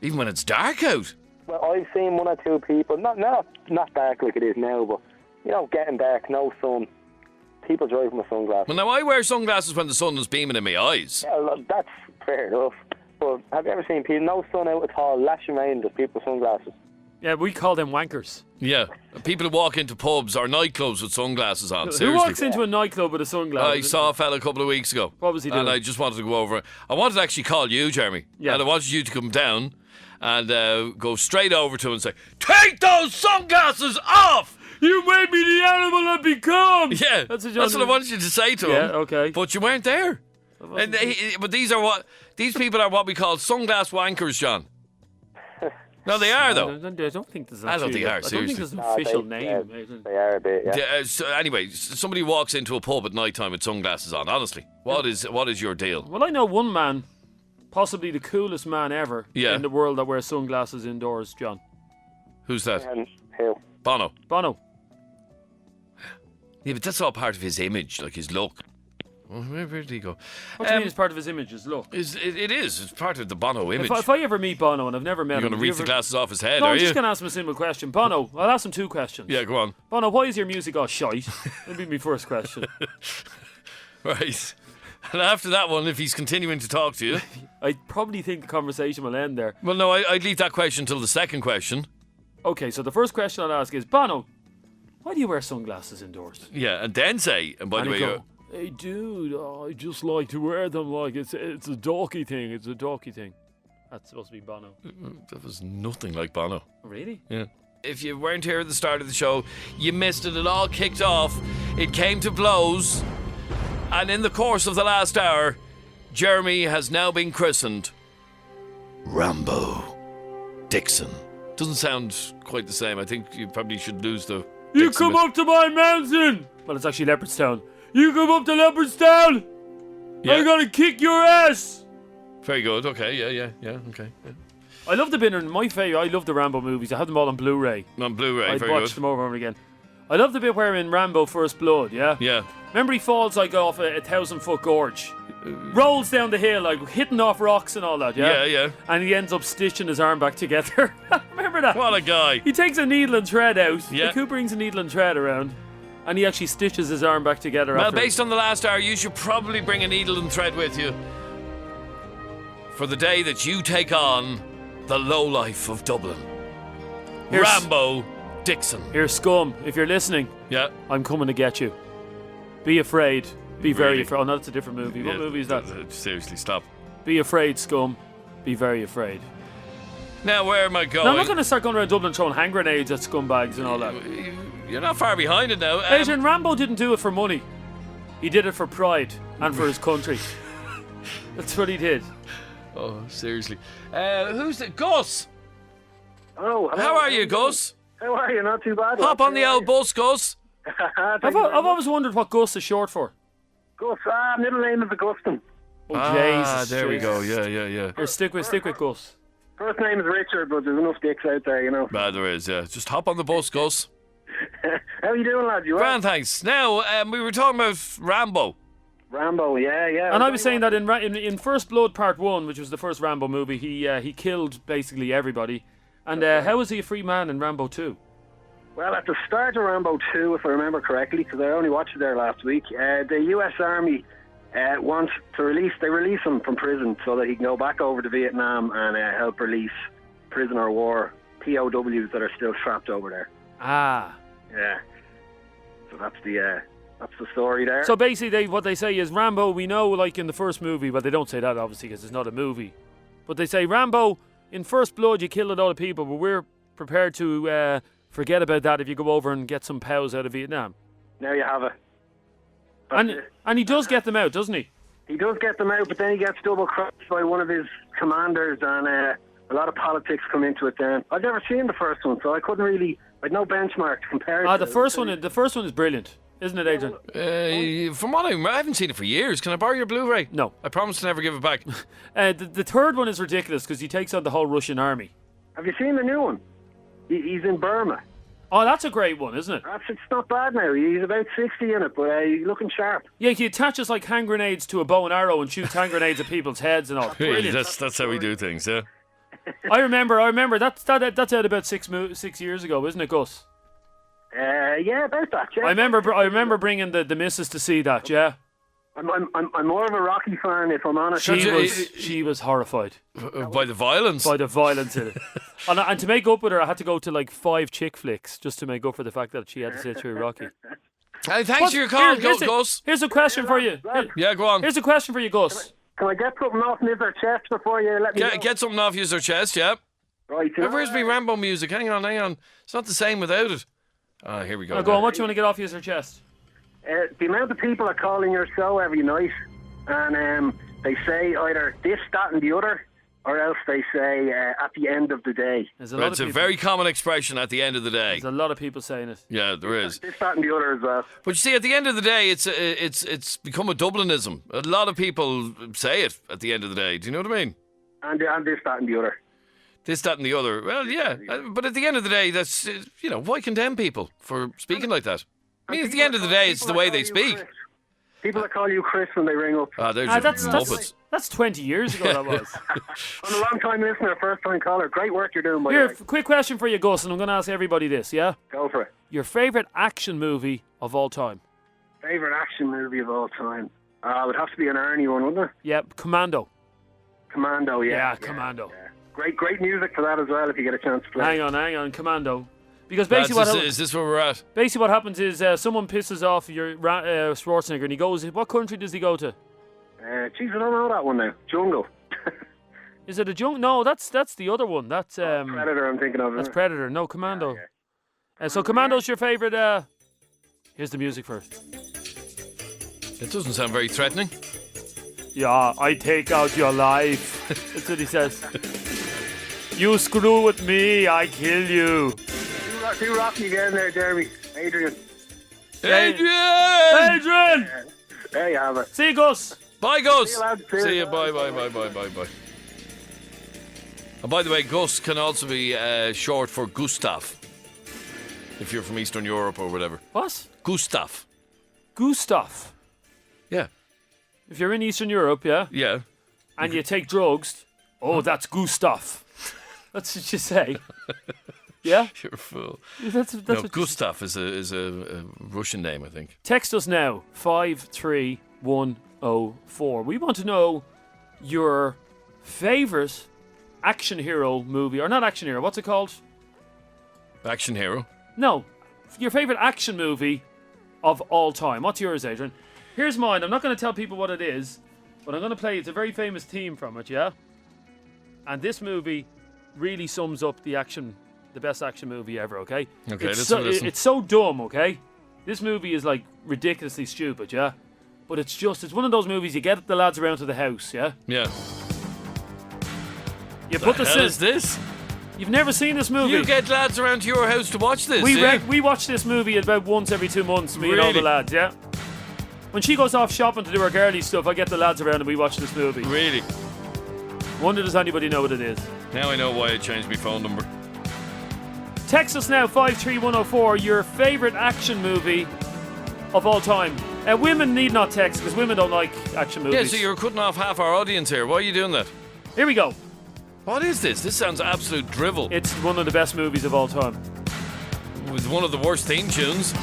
[SPEAKER 1] Even when it's dark out?
[SPEAKER 12] Well, I've seen one or two people, not dark like it is now, but, you know, getting dark, no sun, people driving with sunglasses.
[SPEAKER 1] Well, now, I wear sunglasses when the sun is beaming in my eyes.
[SPEAKER 12] Yeah, look, that's fair enough. But have you ever seen people, no sun out at all, lashing rain, just people with sunglasses?
[SPEAKER 2] Yeah, we call them wankers.
[SPEAKER 1] Yeah, people who walk into pubs or nightclubs with sunglasses on. Seriously.
[SPEAKER 2] Who walks into a nightclub with a sunglass?
[SPEAKER 1] I saw a fella a couple of weeks ago.
[SPEAKER 2] What was he doing?
[SPEAKER 1] And I just wanted to go over. I wanted to actually call you, Jeremy.
[SPEAKER 2] Yeah.
[SPEAKER 1] And I wanted you to come down and go straight over to him and say, "Take those sunglasses off!
[SPEAKER 2] You made me the animal I've become!"
[SPEAKER 1] Yeah, that's what I wanted you to say to him.
[SPEAKER 2] Yeah, okay.
[SPEAKER 1] But you weren't there. But these people are what we call sunglass wankers, John. No, they are, though.
[SPEAKER 2] I don't think there's
[SPEAKER 1] I don't think they are,
[SPEAKER 2] I don't think there's an official name.
[SPEAKER 12] They are a bit, yeah.
[SPEAKER 1] So anyway, somebody walks into a pub at night time with sunglasses on. Honestly, what is your deal?
[SPEAKER 2] Well, I know one man, possibly the coolest man ever in the world that wears sunglasses indoors, John.
[SPEAKER 1] Who's that?
[SPEAKER 12] Who?
[SPEAKER 1] Bono.
[SPEAKER 2] Bono.
[SPEAKER 1] Yeah, but that's all part of his image, like his look. Well, where did he go?
[SPEAKER 2] What do you mean it's part of his image, his look?
[SPEAKER 1] It is. It's part of the Bono image.
[SPEAKER 2] If I ever meet Bono, and I've never met him...
[SPEAKER 1] You're going to reach the glasses off his head,
[SPEAKER 2] no,
[SPEAKER 1] are
[SPEAKER 2] I'm
[SPEAKER 1] you?
[SPEAKER 2] just going to ask him a simple question. Bono, I'll ask him two questions.
[SPEAKER 1] Yeah, go on.
[SPEAKER 2] Bono, why is your music all shite? That'd be my first question.
[SPEAKER 1] Right. And after that one, if he's continuing to talk to you...
[SPEAKER 2] I probably think the conversation will end there.
[SPEAKER 1] Well, no, I'd leave that question till the second question.
[SPEAKER 2] Okay, so the first question I'll ask is, Bono, why do you wear sunglasses indoors?
[SPEAKER 1] Yeah, and then say, and by the way...
[SPEAKER 2] Go, hey, dude, I just like to wear them like it's a dorky thing. It's a dorky thing. That's supposed to be Bono.
[SPEAKER 1] That was nothing like Bono.
[SPEAKER 2] Really?
[SPEAKER 1] Yeah. If you weren't here at the start of the show, you missed it. It all kicked off. It came to blows. And in the course of the last hour, Jeremy has now been christened Rambo. Dixon. Doesn't sound quite the same. I think you probably should lose the...
[SPEAKER 2] You come up to my mountain! Well, it's actually Leopardstown. You come up to Leopardstown!
[SPEAKER 1] Yeah.
[SPEAKER 2] I'm gonna kick your ass!
[SPEAKER 1] Very good. Okay, yeah, okay. Yeah.
[SPEAKER 2] I love the bit, my favourite, I love the Rambo movies. I have them all on Blu-ray.
[SPEAKER 1] On Blu-ray,
[SPEAKER 2] I'd
[SPEAKER 1] very
[SPEAKER 2] watch them over and over again. I love the bit where in Rambo First Blood, yeah?
[SPEAKER 1] Yeah.
[SPEAKER 2] Remember he falls like off a 1,000-foot gorge? Rolls down the hill, like hitting off rocks and all that, yeah?
[SPEAKER 1] Yeah.
[SPEAKER 2] And he ends up stitching his arm back together. Remember that?
[SPEAKER 1] What a guy.
[SPEAKER 2] He takes a needle and thread out.
[SPEAKER 1] Yeah.
[SPEAKER 2] The Cooper brings a needle and thread around. And he actually stitches his arm back together.
[SPEAKER 1] Well,
[SPEAKER 2] after
[SPEAKER 1] based on the last hour, you should probably bring a needle and thread with you for the day that you take on the lowlife of Dublin. Rambo Dixon.
[SPEAKER 2] Here's Scum. If you're listening,
[SPEAKER 1] yeah,
[SPEAKER 2] I'm coming to get you. Be afraid. Be very afraid. Oh, no, that's a different movie. What movie is that?
[SPEAKER 1] Seriously, stop.
[SPEAKER 2] Be afraid, Scum. Be very afraid.
[SPEAKER 1] Now, where am I going?
[SPEAKER 2] No, I'm not going to start going around Dublin throwing hand grenades at scumbags and all that.
[SPEAKER 1] You're not far behind it now.
[SPEAKER 2] Adrian, Rambo didn't do it for money. He did it for pride and for his country. That's what he did.
[SPEAKER 1] Oh, seriously. Who's it? Gus!
[SPEAKER 13] Oh, hello.
[SPEAKER 1] How are you, Gus?
[SPEAKER 13] How are you? Not too bad.
[SPEAKER 1] Hop on the old bus, Gus.
[SPEAKER 2] I've always wondered what Gus is short for.
[SPEAKER 13] Gus, middle name is Augustine.
[SPEAKER 2] Oh, Jesus.
[SPEAKER 1] There we go. Yeah.
[SPEAKER 2] Here, stick with Gus.
[SPEAKER 13] First name is Richard, but there's enough dicks out there, you know.
[SPEAKER 1] There is, yeah. Just hop on the bus, Gus.
[SPEAKER 13] How are you doing, lads? You
[SPEAKER 1] Grand, thanks. Now, we were talking about Rambo.
[SPEAKER 13] Rambo, yeah.
[SPEAKER 2] And I was saying that in First Blood Part 1, which was the first Rambo movie, he killed basically everybody. And how was he a free man in Rambo 2?
[SPEAKER 13] Well, at the start of Rambo 2, if I remember correctly, because I only watched it there last week, the US Army wants to release him from prison so that he can go back over to Vietnam and help release prisoner of war POWs that are still trapped over there.
[SPEAKER 2] Ah.
[SPEAKER 13] Yeah. So that's the story there.
[SPEAKER 2] So basically, what they say is Rambo, we know, like in the first movie, but they don't say that obviously because it's not a movie. But they say Rambo in First Blood you killed a lot of people, but we're prepared to forget about that if you go over and get some POWs out of Vietnam.
[SPEAKER 13] There you have it.
[SPEAKER 2] And he does get them out, doesn't he?
[SPEAKER 13] He does get them out, but then he gets double-crossed by one of his commanders, and a lot of politics come into it then. I've never seen the first one, so I couldn't really... I'd no benchmark to compare it to.
[SPEAKER 2] The first one is brilliant, isn't it, Adrian?
[SPEAKER 1] From what I haven't seen it for years. Can I borrow your Blu-ray?
[SPEAKER 2] No.
[SPEAKER 1] I promise to never give it back.
[SPEAKER 2] The third one is ridiculous because he takes on the whole Russian army.
[SPEAKER 13] Have you seen the new one? He's in Burma.
[SPEAKER 2] Oh, that's a great one, isn't it?
[SPEAKER 13] It's not bad now. He's about 60 in it, but he's looking sharp.
[SPEAKER 2] Yeah, he attaches like hand grenades to a bow and arrow and shoots hand grenades at people's heads and all.
[SPEAKER 1] Really, that's how we do things, yeah.
[SPEAKER 2] I remember. That's out about 6 years ago, isn't it, Gus?
[SPEAKER 13] Yeah, about that. Yeah.
[SPEAKER 2] I remember bringing the missus to see that. Yeah.
[SPEAKER 13] I'm more of a Rocky fan, if I'm honest.
[SPEAKER 2] She was horrified
[SPEAKER 1] by the violence.
[SPEAKER 2] By the violence in it, and to make up with her, I had to go to like 5 chick flicks just to make up for the fact that she had to sit through Rocky.
[SPEAKER 1] Hey, thanks for your call, Gus.
[SPEAKER 2] Here's a question for you.
[SPEAKER 1] Yeah, go on.
[SPEAKER 2] Here's a question for you, Gus.
[SPEAKER 13] Can I get something off Mr. Chest before you let me go?
[SPEAKER 1] Get something off your chest, yeah.
[SPEAKER 13] Right.
[SPEAKER 1] Where's my Rambo music? Hang on. It's not the same without it. Here we go.
[SPEAKER 2] Go on, what do you want to get off your chest?
[SPEAKER 13] The amount of people are calling your show every night, and they say either this, that, and the other, or else they say at the end of the day.
[SPEAKER 1] It's a very common expression, at the end of the day.
[SPEAKER 2] There's a lot of people saying it.
[SPEAKER 1] Yeah, there is.
[SPEAKER 13] This, that, and the other as well.
[SPEAKER 1] But you see, at the end of the day, it's become a Dublinism. A lot of people say it at the end of the day. Do you know what I mean?
[SPEAKER 13] And this, that, and the other.
[SPEAKER 1] This, that, and the other. Well, yeah. But at the end of the day, that's, why condemn people for speaking like that? I mean, at the end of the day, it's the way they speak.
[SPEAKER 13] People that call you Chris when they ring up.
[SPEAKER 2] That's 20 years ago, that was.
[SPEAKER 13] I'm a long-time listener, first-time caller. Great work you're doing, by the way.
[SPEAKER 2] Quick question for you, Gus, and I'm going to ask everybody this, yeah?
[SPEAKER 13] Go for it.
[SPEAKER 2] Your favourite action movie of all time?
[SPEAKER 13] Favourite action movie of all time? It would have to be an Arnie one, wouldn't it?
[SPEAKER 2] Yeah, Commando.
[SPEAKER 13] Commando, yeah.
[SPEAKER 2] Yeah, Commando.
[SPEAKER 13] Yeah. Great music for that as well, if you get a chance to play.
[SPEAKER 2] Hang on, Commando. Because basically
[SPEAKER 1] is this where we're at?
[SPEAKER 2] Basically what happens is someone pisses off your Schwarzenegger and he goes, what country does he go to?
[SPEAKER 13] Jeez, I don't know that one now. Jungle.
[SPEAKER 2] Is it a jungle? No, that's the other one. That's
[SPEAKER 13] Predator I'm thinking of.
[SPEAKER 2] That's Predator. No, Commando. So Commando's your favourite... Here's the music first.
[SPEAKER 1] It doesn't sound very threatening.
[SPEAKER 2] Yeah, I take out your life. That's what he says. You screw with me, I kill you.
[SPEAKER 13] Do Rocky again there, Jeremy. Adrian.
[SPEAKER 1] Adrian!
[SPEAKER 13] Yeah. There you have it.
[SPEAKER 2] See you, Gus.
[SPEAKER 1] Bye, Gus.
[SPEAKER 13] See you, lads.
[SPEAKER 1] See you. Bye. And by the way, Gus can also be short for Gustav. If you're from Eastern Europe or whatever.
[SPEAKER 2] What?
[SPEAKER 1] Gustav.
[SPEAKER 2] Gustav?
[SPEAKER 1] Yeah.
[SPEAKER 2] If you're in Eastern Europe, yeah?
[SPEAKER 1] Yeah.
[SPEAKER 2] And you take drugs, that's Gustav. That's what you say. Yeah?
[SPEAKER 1] You're a fool.
[SPEAKER 2] That's what
[SPEAKER 1] Gustav is a Russian name, I think.
[SPEAKER 2] Text us now, 53104. We want to know your favourite action hero movie, or not action hero, what's it called?
[SPEAKER 1] Action hero?
[SPEAKER 2] No, your favourite action movie of all time. What's yours, Adrian? Here's mine. I'm not going to tell people what it is, but I'm going to play. It's a very famous theme from it, yeah? And this movie really sums up the best action movie ever, okay?
[SPEAKER 1] Okay,
[SPEAKER 2] listen. It's so dumb, okay? This movie is like ridiculously stupid, yeah? But it's one of those movies you get the lads around to the house, yeah?
[SPEAKER 1] Yeah.
[SPEAKER 2] You put the
[SPEAKER 1] hell is this?
[SPEAKER 2] You've never seen this movie?
[SPEAKER 1] You get lads around to your house to watch this?
[SPEAKER 2] We watch this movie about once every 2 months, me and all the lads, yeah? When she goes off shopping to do her girly stuff, I get the lads around and we watch this movie.
[SPEAKER 1] Really?
[SPEAKER 2] Wonder does anybody know what it is?
[SPEAKER 1] Now I know why I changed my phone number.
[SPEAKER 2] Text us now, 53104, your favourite action movie of all time. Women need not text because women don't like action movies.
[SPEAKER 1] Yeah, so you're cutting off half our audience here. Why are you doing that?
[SPEAKER 2] Here we go.
[SPEAKER 1] What is this? This sounds absolute drivel.
[SPEAKER 2] It's one of the best movies of all time.
[SPEAKER 1] With one of the worst theme tunes.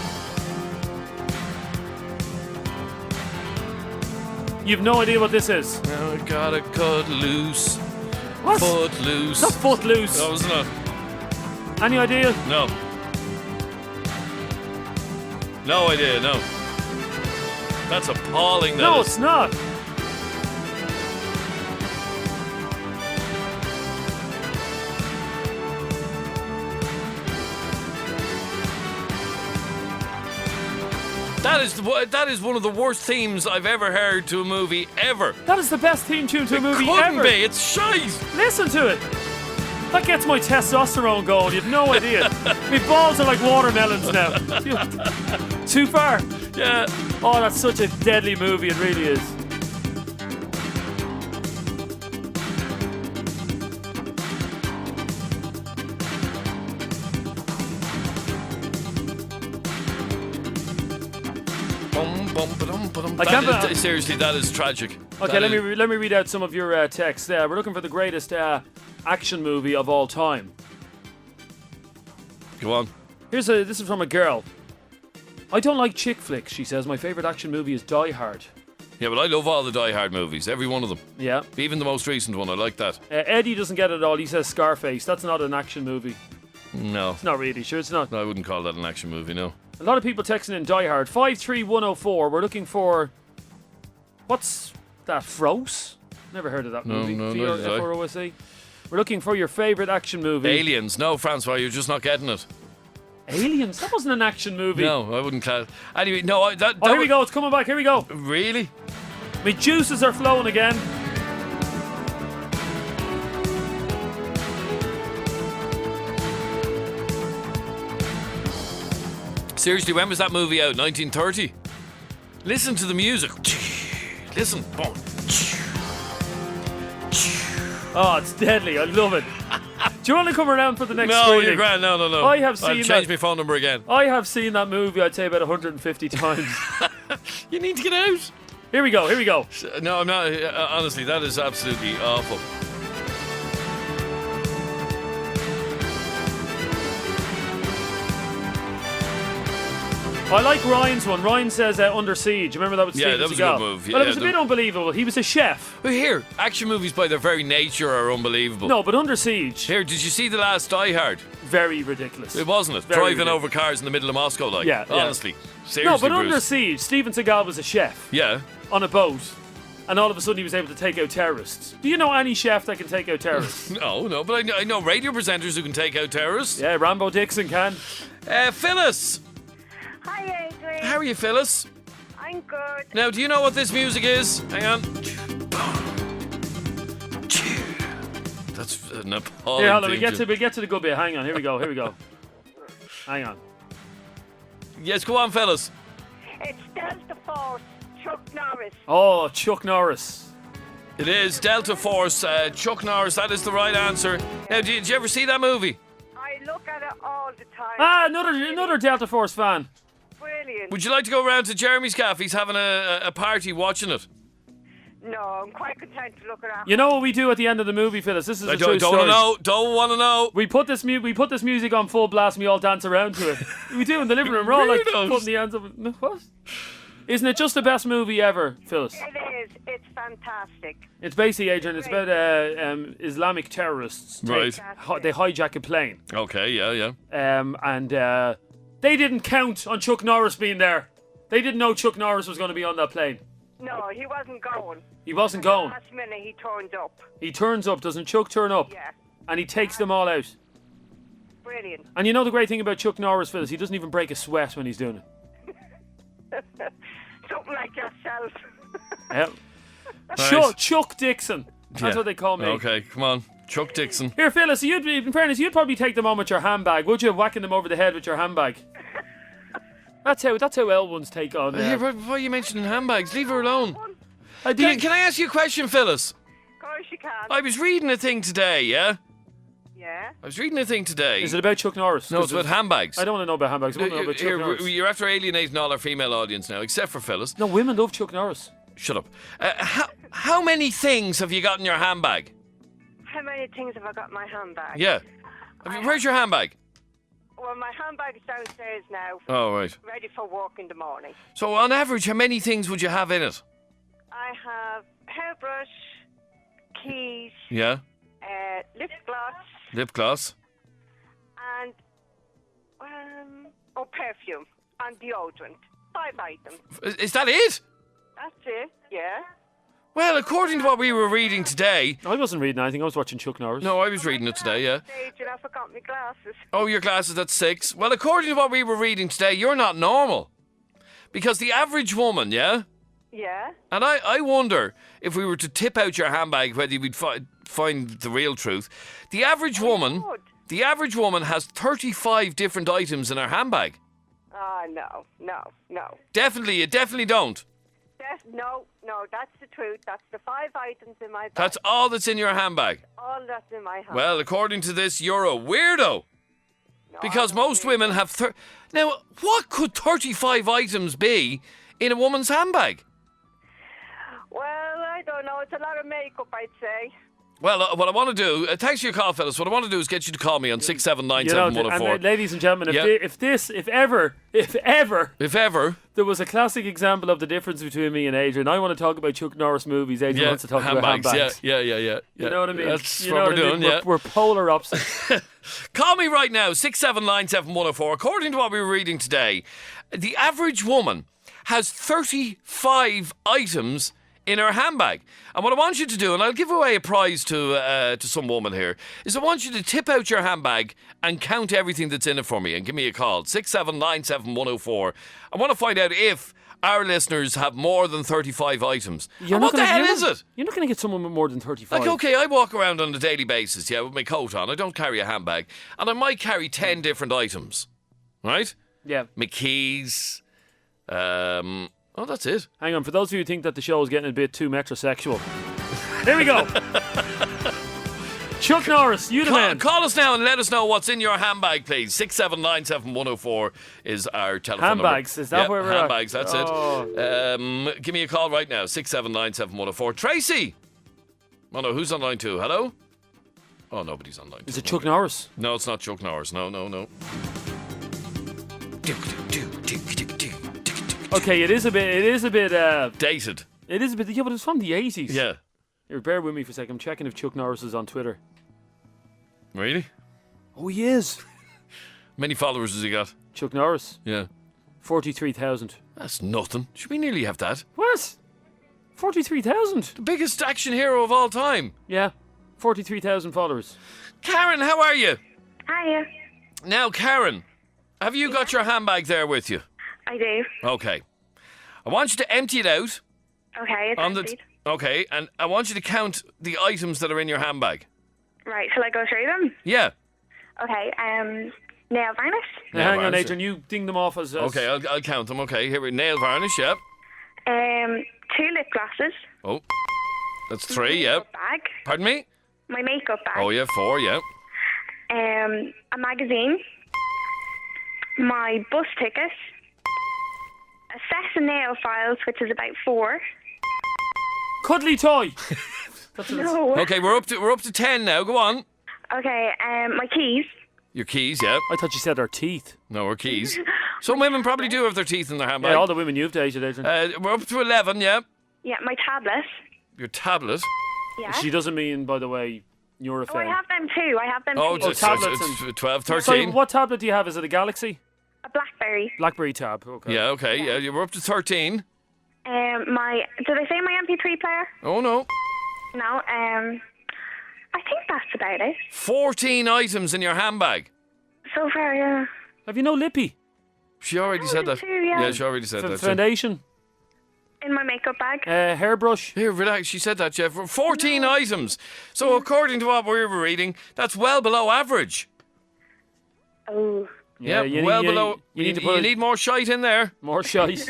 [SPEAKER 2] You've no idea what this is.
[SPEAKER 1] Now I gotta cut loose.
[SPEAKER 2] What?
[SPEAKER 1] Foot loose.
[SPEAKER 2] Not foot loose.
[SPEAKER 1] No, it's not.
[SPEAKER 2] Any idea?
[SPEAKER 1] No. No idea, no. That's appalling.
[SPEAKER 2] No, it's not.
[SPEAKER 1] That is one of the worst themes I've ever heard to a movie ever.
[SPEAKER 2] That is the best theme tune to a movie
[SPEAKER 1] couldn't
[SPEAKER 2] ever.
[SPEAKER 1] be. It's shite.
[SPEAKER 2] Listen to it. That gets my testosterone going. You've no idea. My balls are like watermelons now. Too far.
[SPEAKER 1] Yeah.
[SPEAKER 2] Oh, that's such a deadly movie. It really is.
[SPEAKER 1] Seriously, that is tragic.
[SPEAKER 2] Okay, let me read out some of your texts. We're looking for the greatest action movie of all time.
[SPEAKER 1] Go on.
[SPEAKER 2] This is from a girl. I don't like chick flicks, she says. My favourite action movie is Die Hard.
[SPEAKER 1] Yeah, but I love all the Die Hard movies, every one of them.
[SPEAKER 2] Yeah.
[SPEAKER 1] Even the most recent one, I like that.
[SPEAKER 2] Eddie doesn't get it at all. He says Scarface. That's not an action movie.
[SPEAKER 1] No.
[SPEAKER 2] It's not really. Sure, it's not.
[SPEAKER 1] No, I wouldn't call that an action movie, no.
[SPEAKER 2] A lot of people texting in Die Hard. 53104. We're looking for... What's that? Froze? Never heard of that movie.
[SPEAKER 1] No,
[SPEAKER 2] F-R-O-S-E. We're looking for your favourite action movie.
[SPEAKER 1] Aliens. No, Francois, you're just not getting it.
[SPEAKER 2] Aliens? That wasn't an action movie.
[SPEAKER 1] No, I wouldn't call it. Anyway, no.
[SPEAKER 2] Here we go. It's coming back. Here we go.
[SPEAKER 1] Really?
[SPEAKER 2] My juices are flowing again.
[SPEAKER 1] Seriously, when was that movie out? 1930? Listen to the music. Listen. Boom.
[SPEAKER 2] Oh, it's deadly. I love it. Do you want to come around for the next
[SPEAKER 1] No,
[SPEAKER 2] screening?
[SPEAKER 1] you're grand. No.
[SPEAKER 2] I have seen
[SPEAKER 1] I'll change my phone number again.
[SPEAKER 2] I have seen that movie, I'd say, about 150 times.
[SPEAKER 1] You need to get out.
[SPEAKER 2] Here we go.
[SPEAKER 1] No, I'm not. Honestly, that is absolutely awful.
[SPEAKER 2] I like Ryan's one. Ryan says Under Siege. Remember that was Steven Seagal?
[SPEAKER 1] Yeah, that was a good move.
[SPEAKER 2] Well, it was a bit unbelievable. He was a chef.
[SPEAKER 1] But here, action movies by their very nature are unbelievable.
[SPEAKER 2] No, but Under Siege.
[SPEAKER 1] Here, did you see the last Die Hard?
[SPEAKER 2] Very ridiculous.
[SPEAKER 1] It wasn't it?
[SPEAKER 2] Very
[SPEAKER 1] Driving
[SPEAKER 2] ridiculous.
[SPEAKER 1] over cars in the middle of Moscow, like.
[SPEAKER 2] Yeah.
[SPEAKER 1] Honestly. Seriously,
[SPEAKER 2] No, but
[SPEAKER 1] Bruce.
[SPEAKER 2] Under Siege, Steven Seagal was a chef.
[SPEAKER 1] Yeah.
[SPEAKER 2] On a boat. And all of a sudden he was able to take out terrorists. Do you know any chef that can take out terrorists?
[SPEAKER 1] No, but I know radio presenters who can take out terrorists.
[SPEAKER 2] Yeah, Rambo Dixon can.
[SPEAKER 1] Phyllis.
[SPEAKER 14] Hi, Adrian.
[SPEAKER 1] How are you, Phyllis?
[SPEAKER 14] I'm good.
[SPEAKER 1] Now, do you know what this music is? Hang on. That's an appalling.
[SPEAKER 2] Here, hold on. We
[SPEAKER 1] theme
[SPEAKER 2] get to the good bit. Hang on. Here we go. Hang on.
[SPEAKER 1] Yes, go on, Phyllis.
[SPEAKER 14] It's Delta Force, Chuck Norris.
[SPEAKER 2] Oh, Chuck Norris.
[SPEAKER 1] It is Delta Force, Chuck Norris. That is the right answer. Now, did you ever see that movie?
[SPEAKER 14] I look at it all the time.
[SPEAKER 2] Ah, another Delta Force fan.
[SPEAKER 14] Brilliant.
[SPEAKER 1] Would you like to go around to Jeremy's cafe? He's having a party watching it.
[SPEAKER 14] No, I'm quite content to look at it.
[SPEAKER 2] You know what we do at the end of the movie, Phyllis? This is a true story.
[SPEAKER 1] Don't want to know.
[SPEAKER 2] We put this music on full blast and we all dance around to it. We do in the living room. We're all like putting the hands up. What? Isn't it just the best movie ever, Phyllis?
[SPEAKER 14] It is. It's fantastic.
[SPEAKER 2] It's basically, Adrian, it's about Islamic terrorists.
[SPEAKER 1] Right.
[SPEAKER 2] They hijack a plane.
[SPEAKER 1] Okay, yeah.
[SPEAKER 2] And they didn't count on Chuck Norris being there. They didn't know Chuck Norris was going to be on that plane.
[SPEAKER 14] No, he wasn't going.
[SPEAKER 2] He wasn't going.
[SPEAKER 14] Last minute he turned up.
[SPEAKER 2] He turns up, doesn't Chuck turn up?
[SPEAKER 14] Yeah.
[SPEAKER 2] And he takes them all out.
[SPEAKER 14] Brilliant.
[SPEAKER 2] And you know the great thing about Chuck Norris, Phyllis, he doesn't even break a sweat when he's doing it.
[SPEAKER 14] Something like yourself.
[SPEAKER 2] Yeah.
[SPEAKER 1] Right.
[SPEAKER 2] Chuck Dixon. That's what they call me.
[SPEAKER 1] Okay, come on. Chuck Dixon.
[SPEAKER 2] Here, Phyllis, in fairness, you'd probably take them on with your handbag, would you? Whacking them over the head with your handbag. That's how L1s take on.
[SPEAKER 1] Here, why are you mentioning handbags? Leave her alone.
[SPEAKER 2] Can
[SPEAKER 1] I ask you a question, Phyllis?
[SPEAKER 14] Of course you can.
[SPEAKER 1] I was reading a thing today, yeah?
[SPEAKER 14] Yeah?
[SPEAKER 1] I was reading a thing today.
[SPEAKER 2] Is it about Chuck Norris?
[SPEAKER 1] No, it's about handbags.
[SPEAKER 2] I don't want to know about handbags. I want to know about Chuck Norris.
[SPEAKER 1] You're after alienating all our female audience now, except for Phyllis.
[SPEAKER 2] No, women love Chuck Norris.
[SPEAKER 1] Shut up. How many things have you got in your handbag?
[SPEAKER 14] How many things have I got in my handbag?
[SPEAKER 1] Yeah. Where's your handbag?
[SPEAKER 14] Well, my handbag is downstairs now.
[SPEAKER 1] Oh, right.
[SPEAKER 14] Ready for work in the morning.
[SPEAKER 1] So, on average, how many things would you have in it?
[SPEAKER 14] I have hairbrush, keys,
[SPEAKER 1] Yeah.
[SPEAKER 14] lip gloss,
[SPEAKER 1] Lip gloss.
[SPEAKER 14] and perfume and deodorant. 5 items.
[SPEAKER 1] Is that it?
[SPEAKER 14] That's it. Yeah.
[SPEAKER 1] Well, according to what we were reading today...
[SPEAKER 2] I wasn't reading anything. I was watching Chuck Norris.
[SPEAKER 1] No, I was reading it today, yeah.
[SPEAKER 14] Adrian, I forgot my glasses.
[SPEAKER 1] Oh, your glasses at 6. Well, according to what we were reading today, you're not normal. Because the average woman, yeah?
[SPEAKER 14] Yeah.
[SPEAKER 1] And I wonder if we were to tip out your handbag, whether you'd find the real truth. The average woman has 35 different items in her handbag.
[SPEAKER 14] No.
[SPEAKER 1] You definitely don't.
[SPEAKER 14] No, that's the truth. That's the 5 items in my bag.
[SPEAKER 1] That's all that's in your handbag.
[SPEAKER 14] All that's in my handbag.
[SPEAKER 1] Well, according to this, you're a weirdo. Because most women have... Now, what could 35 items be in a woman's handbag?
[SPEAKER 14] Well, I don't know. It's a lot of makeup, I'd say.
[SPEAKER 1] Well, what I want to do... thanks for your call, fellas. What I want to do is get you to call me on 6797104.
[SPEAKER 2] And ladies and gentlemen, if ever there was a classic example of the difference between me and Adrian, I want to talk about Chuck Norris movies. Adrian wants to talk about handbags.
[SPEAKER 1] Yeah.
[SPEAKER 2] You know what I mean?
[SPEAKER 1] That's what we're doing, yeah.
[SPEAKER 2] We're polar opposites.
[SPEAKER 1] Call me right now, 6797104. According to what we were reading today, the average woman has 35 items in her handbag. And what I want you to do, and I'll give away a prize to some woman here, is I want you to tip out your handbag and count everything that's in it for me and give me a call, 6797104. I want to find out if our listeners have more than 35 items. What the hell is it?
[SPEAKER 2] You're not going to get someone with more than 35.
[SPEAKER 1] Like, okay, I walk around on a daily basis, with my coat on. I don't carry a handbag. And I might carry 10 different items, right?
[SPEAKER 2] Yeah.
[SPEAKER 1] My keys, oh, that's it.
[SPEAKER 2] Hang on, for those of you who think that the show is getting a bit too metrosexual, here we go. Chuck Norris, you the man.
[SPEAKER 1] Call us now and let us know what's in your handbag, please. 6797104 is our telephone
[SPEAKER 2] handbags,
[SPEAKER 1] number.
[SPEAKER 2] Is that where we're
[SPEAKER 1] handbags,
[SPEAKER 2] at?
[SPEAKER 1] That's it. Give me a call right now, 6797104. Tracy! Oh no, who's on line 2? Hello? Oh, nobody's on line 2.
[SPEAKER 2] Is it Chuck Norris?
[SPEAKER 1] No, it's not Chuck Norris. No.
[SPEAKER 2] Okay, it is a bit
[SPEAKER 1] dated.
[SPEAKER 2] It is a bit, but it's from the 80s.
[SPEAKER 1] Yeah.
[SPEAKER 2] Here, bear with me for a second. I'm checking if Chuck Norris is on Twitter.
[SPEAKER 1] Really?
[SPEAKER 2] Oh, he is.
[SPEAKER 1] Many followers has he got?
[SPEAKER 2] Chuck Norris?
[SPEAKER 1] Yeah.
[SPEAKER 2] 43,000.
[SPEAKER 1] That's nothing. Should we nearly have that?
[SPEAKER 2] What? 43,000?
[SPEAKER 1] The biggest action hero of all time.
[SPEAKER 2] Yeah. 43,000 followers.
[SPEAKER 1] Karen, how are you?
[SPEAKER 3] Hiya.
[SPEAKER 1] Now, Karen, have you got your handbag there with you?
[SPEAKER 3] I do.
[SPEAKER 1] Okay. I want you to empty it out.
[SPEAKER 3] Okay, it's emptied.
[SPEAKER 1] Okay, and I want you to count the items that are in your handbag.
[SPEAKER 3] Right, shall I go through them?
[SPEAKER 1] Yeah.
[SPEAKER 3] Okay, nail varnish.
[SPEAKER 2] Now, hang on, Adrian, you ding them off as...
[SPEAKER 1] Okay, I'll count them. Okay, here we nail varnish, yeah.
[SPEAKER 3] 2 lip glosses.
[SPEAKER 1] Oh, that's 3, yeah.
[SPEAKER 3] Bag.
[SPEAKER 1] Pardon me?
[SPEAKER 3] My makeup bag.
[SPEAKER 1] Oh, yeah, 4, yeah.
[SPEAKER 3] A magazine. My bus ticket. A set of nail files, which is about 4.
[SPEAKER 2] Cuddly toy.
[SPEAKER 3] No.
[SPEAKER 1] Okay, we're up to 10 now. Go on.
[SPEAKER 3] Okay, my keys.
[SPEAKER 1] Your keys, yeah.
[SPEAKER 2] I thought you said our teeth.
[SPEAKER 1] No, our keys. Some women probably do have their teeth in their handbag.
[SPEAKER 2] Yeah, all the women you've dated, Adrian.
[SPEAKER 1] We're up to 11, yeah.
[SPEAKER 3] Yeah, my tablet.
[SPEAKER 1] Your tablet.
[SPEAKER 3] Yeah.
[SPEAKER 2] She doesn't mean, by the way, you're a fan.
[SPEAKER 3] I have them too.
[SPEAKER 1] Tablets. It's 12, 13.
[SPEAKER 2] Sorry, what tablet do you have? Is it a Galaxy?
[SPEAKER 3] A Blackberry.
[SPEAKER 2] Blackberry tab, okay.
[SPEAKER 1] Yeah, okay, yeah. We're up to 13.
[SPEAKER 3] Did I say my MP3 player?
[SPEAKER 1] Oh, no.
[SPEAKER 3] No, I think that's about it.
[SPEAKER 1] 14 items in your handbag.
[SPEAKER 3] So far, yeah.
[SPEAKER 2] Have you no lippy?
[SPEAKER 1] She already said that.
[SPEAKER 3] Too, yeah.
[SPEAKER 1] She already said that.
[SPEAKER 2] Foundation?
[SPEAKER 3] In my makeup bag.
[SPEAKER 2] Hairbrush?
[SPEAKER 1] Here, relax. She said that, Jeff. 14 items. So according to what we were reading, that's well below average.
[SPEAKER 3] Oh.
[SPEAKER 1] Yeah, below. You need more shite in there.
[SPEAKER 2] More shite.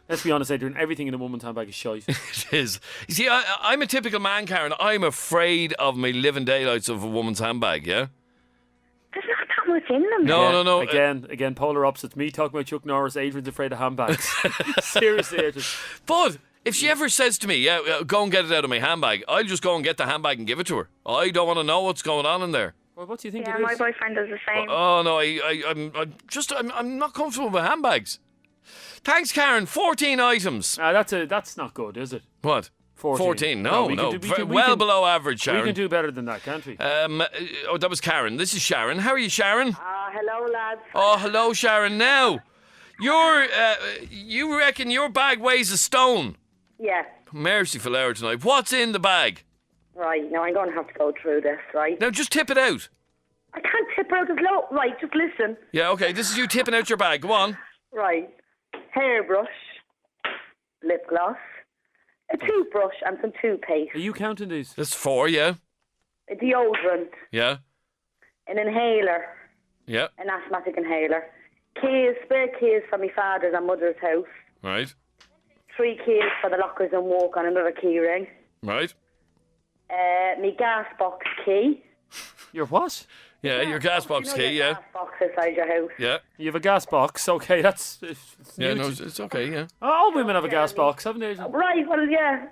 [SPEAKER 2] Let's be honest, Adrian, everything in a woman's handbag is shite.
[SPEAKER 1] It is. You see, I'm a typical man, Karen. I'm afraid of my living daylights of a woman's handbag, yeah?
[SPEAKER 3] There's not that much in them.
[SPEAKER 1] No.
[SPEAKER 2] Again, polar opposites. Me talking about Chuck Norris, Adrian's afraid of handbags. Seriously, Adrian.
[SPEAKER 1] But if she ever says to me, yeah, go and get it out of my handbag, I'll just go and get the handbag and give it to her. I don't want to know what's going on in there.
[SPEAKER 2] Well, what do you think it is?
[SPEAKER 3] Yeah, my boyfriend does the same.
[SPEAKER 1] Oh, no, I'm not comfortable with handbags. Thanks, Karen. 14 items.
[SPEAKER 2] That's not good, is it?
[SPEAKER 1] What?
[SPEAKER 2] 14.
[SPEAKER 1] No. Well below average, Sharon.
[SPEAKER 2] We can do better than that, can't we?
[SPEAKER 1] That was Karen. This is Sharon. How are you, Sharon?
[SPEAKER 15] Hello, lads.
[SPEAKER 1] Oh, hello, Sharon. Now, you reckon your bag weighs a stone?
[SPEAKER 15] Yeah.
[SPEAKER 1] Merciful hour tonight. What's in the bag?
[SPEAKER 15] Right, now I'm going to have to go through this, right?
[SPEAKER 1] Now, just tip it out.
[SPEAKER 15] I can't tip it out as low. Right, just listen.
[SPEAKER 1] Yeah, okay. This is you tipping out your bag. Go on.
[SPEAKER 15] Right. hairbrush, lip gloss, a toothbrush and some toothpaste.
[SPEAKER 2] Are you counting these?
[SPEAKER 1] That's 4, yeah.
[SPEAKER 15] A deodorant,
[SPEAKER 1] Yeah.
[SPEAKER 15] an inhaler,
[SPEAKER 1] Yeah.
[SPEAKER 15] an asthmatic inhaler, keys, spare keys for my father's and mother's house,
[SPEAKER 1] Right.
[SPEAKER 15] 3 keys for the lockers and walk on another key ring,
[SPEAKER 1] Right.
[SPEAKER 15] my gas box key.
[SPEAKER 2] Your what?
[SPEAKER 1] Yeah, your gas box
[SPEAKER 15] You know
[SPEAKER 1] key,
[SPEAKER 15] your
[SPEAKER 1] yeah.
[SPEAKER 15] gas box inside your house.
[SPEAKER 1] Yeah.
[SPEAKER 2] You have a gas box. Okay, that's...
[SPEAKER 1] Yeah, no, it's okay, yeah.
[SPEAKER 2] All women have a gas box, haven't they?
[SPEAKER 15] Right, well, yeah.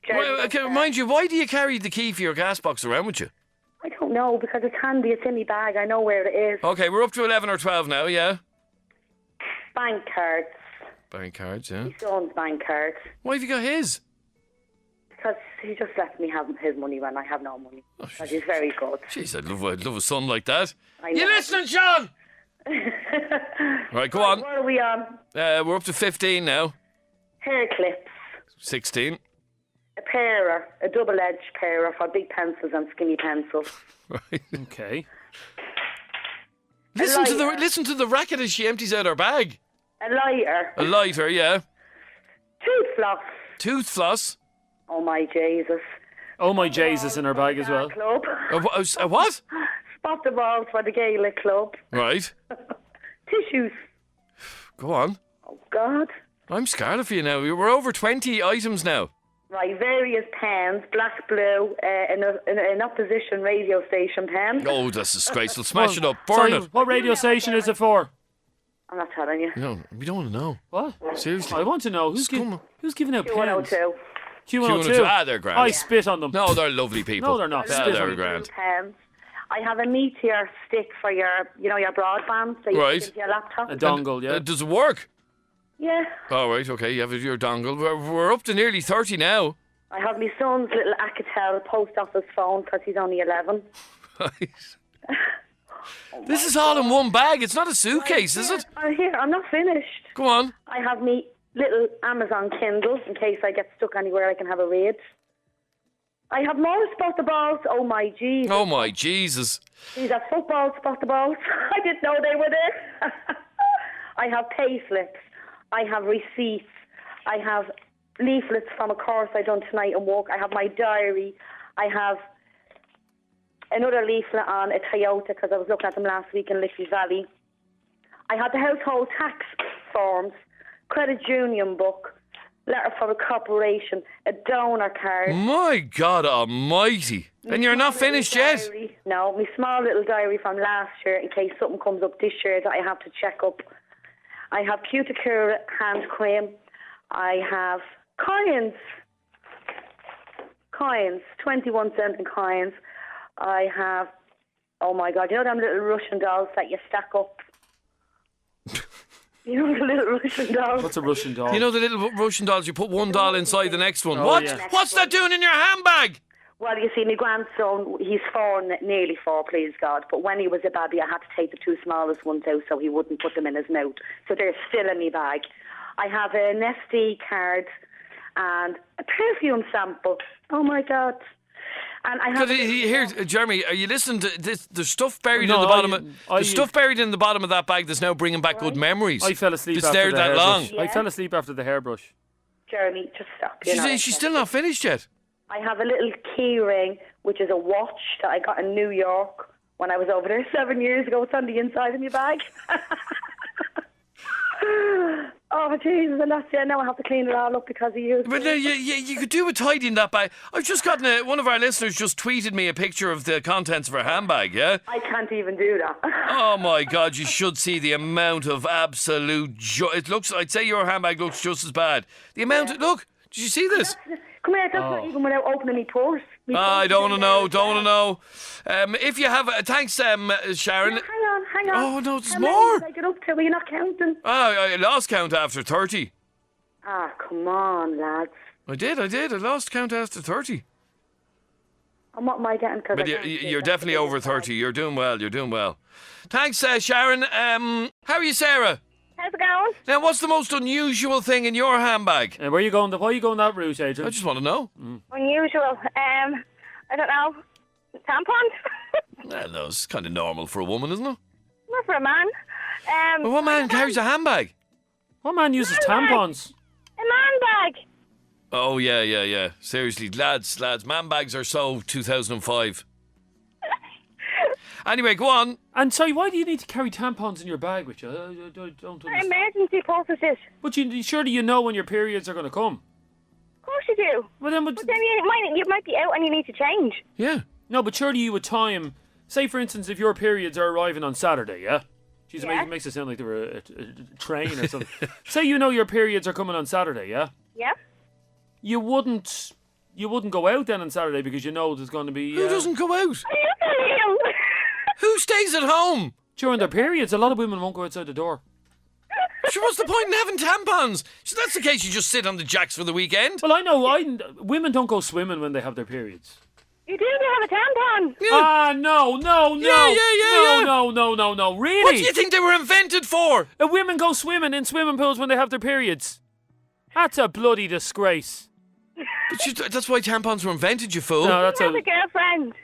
[SPEAKER 1] Well, okay, mind you, why do you carry the key for your gas box around with you?
[SPEAKER 15] I don't know, because it's handy. It's in my bag. I know where it is.
[SPEAKER 1] Okay, we're up to 11 or 12 now, yeah?
[SPEAKER 15] Bank cards.
[SPEAKER 1] Bank cards, yeah.
[SPEAKER 15] My son's bank cards.
[SPEAKER 1] Why have you got his?
[SPEAKER 15] Because he just lets me have his money when I have no money. Because he's very good.
[SPEAKER 1] Jeez, I'd love a son like that.
[SPEAKER 15] I
[SPEAKER 1] You
[SPEAKER 15] know.
[SPEAKER 1] listening, Sean? Right, go on.
[SPEAKER 15] What are we on?
[SPEAKER 1] We're up to 15 now.
[SPEAKER 15] Hair clips.
[SPEAKER 1] 16.
[SPEAKER 15] A parer. A double-edged parer for big pencils and skinny pencils.
[SPEAKER 1] Right.
[SPEAKER 2] Okay.
[SPEAKER 1] Listen to the racket as she empties out her bag.
[SPEAKER 15] A lighter.
[SPEAKER 1] A lighter, yeah.
[SPEAKER 15] Tooth floss.
[SPEAKER 1] Tooth floss.
[SPEAKER 15] Oh, my Jesus.
[SPEAKER 2] Oh, my Jesus in her bag as well.
[SPEAKER 15] Club.
[SPEAKER 1] A what?
[SPEAKER 15] Spot the balls for the Gaelic club.
[SPEAKER 1] Right.
[SPEAKER 15] Tissues.
[SPEAKER 1] Go on.
[SPEAKER 15] Oh, God.
[SPEAKER 1] I'm scared of you now. We're over 20 items now.
[SPEAKER 15] Right, various pens, black, blue, an opposition radio station pen.
[SPEAKER 1] Oh, that's disgraceful. Smash it up. Burn
[SPEAKER 2] Sorry,
[SPEAKER 1] it.
[SPEAKER 2] what radio station is it for?
[SPEAKER 15] I'm not telling you.
[SPEAKER 1] No, we don't want to know.
[SPEAKER 2] What?
[SPEAKER 1] Seriously.
[SPEAKER 2] I want to know. Who's giving out pens?
[SPEAKER 15] Q102.
[SPEAKER 2] Q102.
[SPEAKER 1] Ah, they're grand.
[SPEAKER 2] I spit on them.
[SPEAKER 1] No, they're lovely people.
[SPEAKER 2] No, they're not.
[SPEAKER 1] Yeah,
[SPEAKER 2] Spit
[SPEAKER 1] they're
[SPEAKER 2] on them.
[SPEAKER 1] grand.
[SPEAKER 15] Pens. I have a meteor stick for your broadband. So you
[SPEAKER 1] Right.
[SPEAKER 15] put into your laptop.
[SPEAKER 2] A dongle, yeah.
[SPEAKER 1] Does it work?
[SPEAKER 15] Yeah.
[SPEAKER 1] Oh, right, okay. You have your dongle. We're up to nearly 30 now.
[SPEAKER 15] I have my son's little Alcatel post office phone because he's only 11.
[SPEAKER 1] Right. This is all in one bag. It's not a suitcase, is it?
[SPEAKER 15] I'm not finished.
[SPEAKER 1] Go on.
[SPEAKER 15] I have me little Amazon Kindle in case I get stuck anywhere I can have a read. I have more spot the balls. Oh my Jesus.
[SPEAKER 1] Oh my Jesus.
[SPEAKER 15] These are football spot the balls. I didn't know they were there. I have pay slips. I have receipts. I have leaflets from a course I done tonight and walk. I have my diary. I have another leaflet on a Toyota because I was looking at them last week in Liffey Valley. I had the household tax forms, credit union book, letter for a corporation, a donor card.
[SPEAKER 1] My God almighty. And you're not finished yet?
[SPEAKER 15] Diary. No, my small little diary from last year in case something comes up this year that I have to check up. I have Cuticure hand cream. I have coins, 21 cent in coins. I have, oh my God, you know them little Russian dolls that you stack up? You know the little Russian dolls?
[SPEAKER 2] What's a Russian doll?
[SPEAKER 1] You know the little Russian dolls, you put one doll inside the next one.
[SPEAKER 2] Oh,
[SPEAKER 1] What?
[SPEAKER 2] yeah.
[SPEAKER 1] What's that doing in your handbag?
[SPEAKER 15] Well, you see, my grandson, he's 4, nearly 4, please God. But when he was a baby, I had to take the 2 smallest ones out so he wouldn't put them in his mouth. So they're still in my bag. I have an SD card and a perfume sample. Oh, my God. And I have...
[SPEAKER 1] Here, Jeremy, are you listening to this? There's stuff buried
[SPEAKER 2] No,
[SPEAKER 1] in the bottom.
[SPEAKER 2] I-
[SPEAKER 1] There's stuff buried in the bottom of that bag that's now bringing back good memories.
[SPEAKER 2] I fell asleep
[SPEAKER 1] It's
[SPEAKER 2] after
[SPEAKER 1] there
[SPEAKER 2] the
[SPEAKER 1] that long.
[SPEAKER 2] hairbrush. I fell asleep after the hairbrush.
[SPEAKER 15] Jeremy, just stop. You're not
[SPEAKER 1] She's still not finished yet.
[SPEAKER 15] I have a little key ring, which is a watch that I got in New York when I was over there 7 years ago. It's on the inside of my bag. Oh, Jesus, and that's it. Now I have to clean it all up because of you.
[SPEAKER 1] But you could do with tidying that bag. I've just gotten one of our listeners just tweeted me a picture of the contents of her handbag, yeah?
[SPEAKER 15] I can't even do that.
[SPEAKER 1] Oh my God, you should see the amount of absolute it looks, I'd say your handbag looks just as bad. The amount, look, did you see this?
[SPEAKER 15] Come here, that's not even without opening my purse.
[SPEAKER 1] I don't want to know, don't want to know. If you have, thanks Sharon.
[SPEAKER 15] Hang on.
[SPEAKER 1] Oh no, there's
[SPEAKER 15] How many
[SPEAKER 1] more.
[SPEAKER 15] did I get up to? Were you not counting?
[SPEAKER 1] I lost count after 30.
[SPEAKER 15] Ah, come on, lads.
[SPEAKER 1] I did. I lost count after 30.
[SPEAKER 15] And what am I getting?
[SPEAKER 1] But you're definitely over 30. You're doing well. Thanks, Sharon. How are you, Sarah?
[SPEAKER 16] How's it going?
[SPEAKER 1] Now, what's the most unusual thing in your handbag?
[SPEAKER 2] And where are you going? Why are you going that route, Adrian?
[SPEAKER 1] I just want to know.
[SPEAKER 16] Unusual. I don't know. Tampons?
[SPEAKER 1] Well, no, it's kind of normal for a woman, isn't it?
[SPEAKER 16] Not for a man.
[SPEAKER 1] Well, what man carries a handbag?
[SPEAKER 2] What man uses tampons?
[SPEAKER 16] A man bag.
[SPEAKER 1] Oh, yeah. Seriously, lads, man bags are so 2005. Anyway, go on.
[SPEAKER 2] And sorry, why do you need to carry tampons in your bag with you? I don't
[SPEAKER 16] For
[SPEAKER 2] understand.
[SPEAKER 16] emergency purposes.
[SPEAKER 2] But surely you know when your periods are going to come.
[SPEAKER 16] Of course you do.
[SPEAKER 2] Well, then,
[SPEAKER 16] But then you might be out and you need to change.
[SPEAKER 1] Yeah.
[SPEAKER 2] No, but surely you would time. Say, for instance, if your periods are arriving on Saturday, yeah? Jeez,
[SPEAKER 16] Yeah.
[SPEAKER 2] it makes it sound like they were a train or something. Say you know your periods are coming on Saturday, yeah?
[SPEAKER 16] Yeah.
[SPEAKER 2] You wouldn't go out then on Saturday because you know there's going to be...
[SPEAKER 1] Who doesn't go out?
[SPEAKER 16] Liam.
[SPEAKER 1] Who stays at home?
[SPEAKER 2] During their periods, a lot of women won't go outside the door.
[SPEAKER 1] Sure, what's the point in having tampons? So that's the case, you just sit on the jacks for the weekend?
[SPEAKER 2] Well, I know, women don't go swimming when they have their periods.
[SPEAKER 16] You do have a tampon.
[SPEAKER 2] Ah, no.
[SPEAKER 1] Yeah.
[SPEAKER 2] No, really?
[SPEAKER 1] What do you think they were invented for?
[SPEAKER 2] Women go swimming in swimming pools when they have their periods. That's a bloody disgrace.
[SPEAKER 1] But that's why tampons were invented, you fool.
[SPEAKER 2] No, that's
[SPEAKER 16] You have a girlfriend.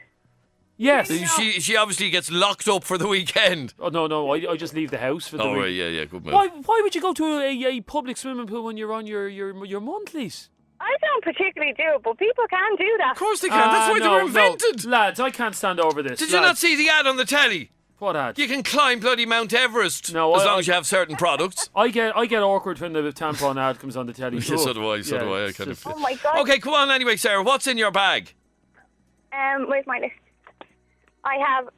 [SPEAKER 2] Yes.
[SPEAKER 1] She obviously gets locked up for the weekend.
[SPEAKER 2] Oh, no, I just leave the house for the week.
[SPEAKER 1] Right, yeah, good move.
[SPEAKER 2] Why would you go to a public swimming pool when you're on your monthlies?
[SPEAKER 16] I don't particularly do it, but people can do that.
[SPEAKER 1] Of course they can, that's why they were invented.
[SPEAKER 2] No. Lads, I can't stand over this.
[SPEAKER 1] Did you not see the ad on the telly?
[SPEAKER 2] What ad?
[SPEAKER 1] You can climb bloody Mount Everest as long as you have certain products.
[SPEAKER 2] I get awkward when the tampon ad comes on the telly.
[SPEAKER 1] Yeah, so do I. I kind of.
[SPEAKER 16] Oh my God.
[SPEAKER 1] Okay, come on anyway, Sarah. What's in your bag?
[SPEAKER 16] Where's my list? I have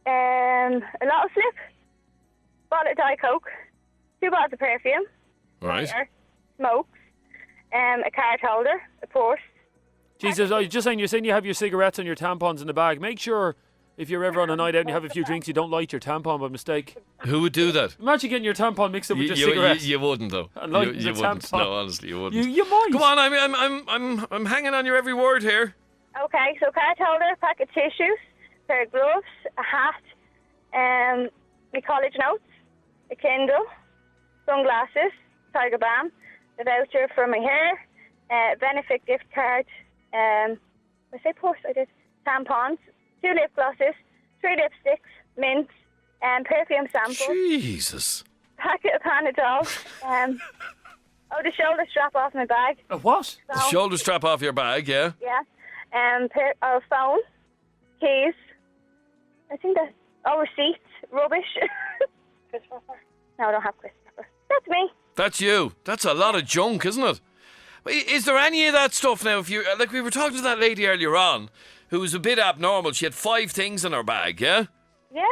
[SPEAKER 16] a lot of slip, bottle of Diet Coke, 2 bottles of perfume,
[SPEAKER 1] Right.
[SPEAKER 16] lighter, smokes, a card holder, a purse.
[SPEAKER 2] Jesus, you're saying you have your cigarettes and your tampons in the bag. Make sure if you're ever on a night out and you have a few drinks, you don't light your tampon by mistake.
[SPEAKER 1] Who would do that?
[SPEAKER 2] Imagine getting your tampon mixed up with your cigarettes.
[SPEAKER 1] You wouldn't though.
[SPEAKER 2] And lighting
[SPEAKER 1] you
[SPEAKER 2] the
[SPEAKER 1] wouldn't.
[SPEAKER 2] tampon.
[SPEAKER 1] No, honestly, you wouldn't.
[SPEAKER 2] You might.
[SPEAKER 1] Come on, I'm hanging on your every word here.
[SPEAKER 16] Okay, so card holder, pack of tissues, pair of gloves, a hat, my college notes, a Kindle, sunglasses, Tiger Balm, a voucher for my hair, benefit gift card, I say purse, I did, tampons, 2 lip glosses, 3 lipsticks, mints, perfume samples.
[SPEAKER 1] Jesus.
[SPEAKER 16] Packet of Panadol, the shoulder strap off my bag.
[SPEAKER 2] A what?
[SPEAKER 1] The shoulder strap off your bag, yeah.
[SPEAKER 16] Yeah. Pair of phone, keys. I think that's receipts, rubbish. No, I don't have Christopher. That's me.
[SPEAKER 1] That's you. That's a lot of junk, isn't it? Is there any of that stuff now? If you like, we were talking to that lady earlier on, who was a bit abnormal. She had 5 things in her bag, yeah.
[SPEAKER 16] Yeah.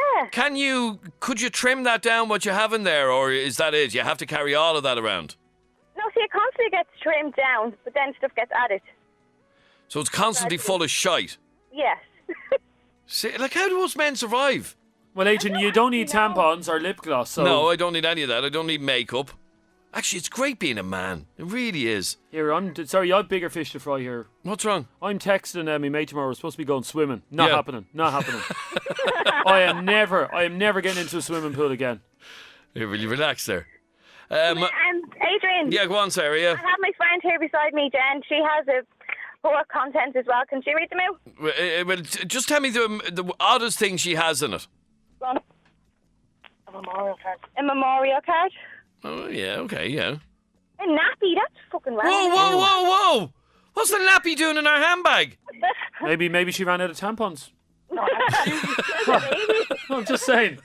[SPEAKER 1] Could you trim that down what you have in there, or is that it? You have to carry all of that around.
[SPEAKER 16] No, see, it constantly gets trimmed down, but then stuff gets added.
[SPEAKER 1] So it's constantly full of shite.
[SPEAKER 16] Yes.
[SPEAKER 1] See, like, how do most men survive?
[SPEAKER 2] Well, Adrian, you don't need tampons or lip gloss. So.
[SPEAKER 1] No, I don't need any of that. I don't need makeup. Actually, it's great being a man. It really is.
[SPEAKER 2] Here, sorry, I've bigger fish to fry here.
[SPEAKER 1] What's wrong?
[SPEAKER 2] I'm texting my mate tomorrow. We're supposed to be going swimming. Not happening. I am never getting into a swimming pool again.
[SPEAKER 1] You're really relaxed there.
[SPEAKER 16] Adrian.
[SPEAKER 1] Yeah, go on, Sarah, yeah.
[SPEAKER 16] I have my friend here beside me, Jen. She has a poor content as well. Can she read them out?
[SPEAKER 1] Well, just tell me the oddest thing she has in it.
[SPEAKER 16] Go on. A memorial card. A memorial card?
[SPEAKER 1] Oh, yeah, okay, yeah.
[SPEAKER 16] A nappy, that's fucking random.
[SPEAKER 1] Whoa! What's the nappy doing in her handbag?
[SPEAKER 2] Maybe she ran out of tampons.
[SPEAKER 16] No,
[SPEAKER 2] I'm just saying.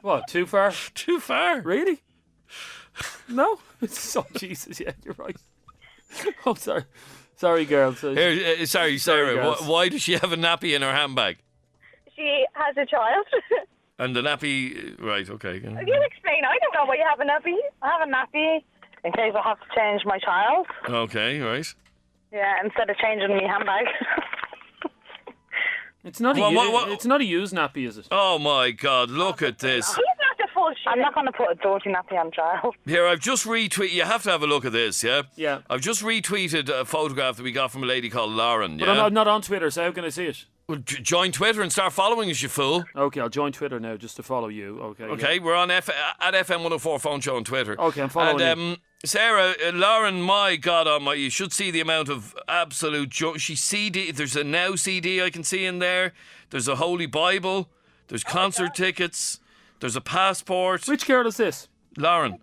[SPEAKER 2] What, too far?
[SPEAKER 1] Too far?
[SPEAKER 2] Really? No? Oh, Jesus, yeah, you're right. Oh, sorry. Sorry, girl.
[SPEAKER 1] Sorry, Sarah. Why does she have a nappy in her handbag?
[SPEAKER 16] She has a child.
[SPEAKER 1] And the nappy... Right, okay.
[SPEAKER 16] You explain. I don't know why you have a nappy. I have a nappy in case I have to change my child.
[SPEAKER 1] Okay, right.
[SPEAKER 16] Yeah, instead of changing my handbag.
[SPEAKER 2] It's not a used nappy, is it?
[SPEAKER 1] Oh, my God, look at this.
[SPEAKER 16] He's not the full shit. I'm not going to put a dirty nappy on child.
[SPEAKER 1] Here, I've just retweeted... You have to have a look at this, yeah?
[SPEAKER 2] Yeah.
[SPEAKER 1] I've just retweeted a photograph that we got from a lady called Lauren, yeah?
[SPEAKER 2] But I'm not on Twitter, so how can I see it?
[SPEAKER 1] Well, join Twitter and start following us, you fool.
[SPEAKER 2] Okay, I'll join Twitter now just to follow you. Okay,
[SPEAKER 1] we're on at FM104 Phoneshow on Twitter.
[SPEAKER 2] Okay, I'm following you.
[SPEAKER 1] Sarah, Lauren, my God almighty, you should see the amount of absolute junk. There's a Now CD I can see in there. There's a Holy Bible. There's concert tickets. There's a passport.
[SPEAKER 2] Which girl is this?
[SPEAKER 1] Lauren.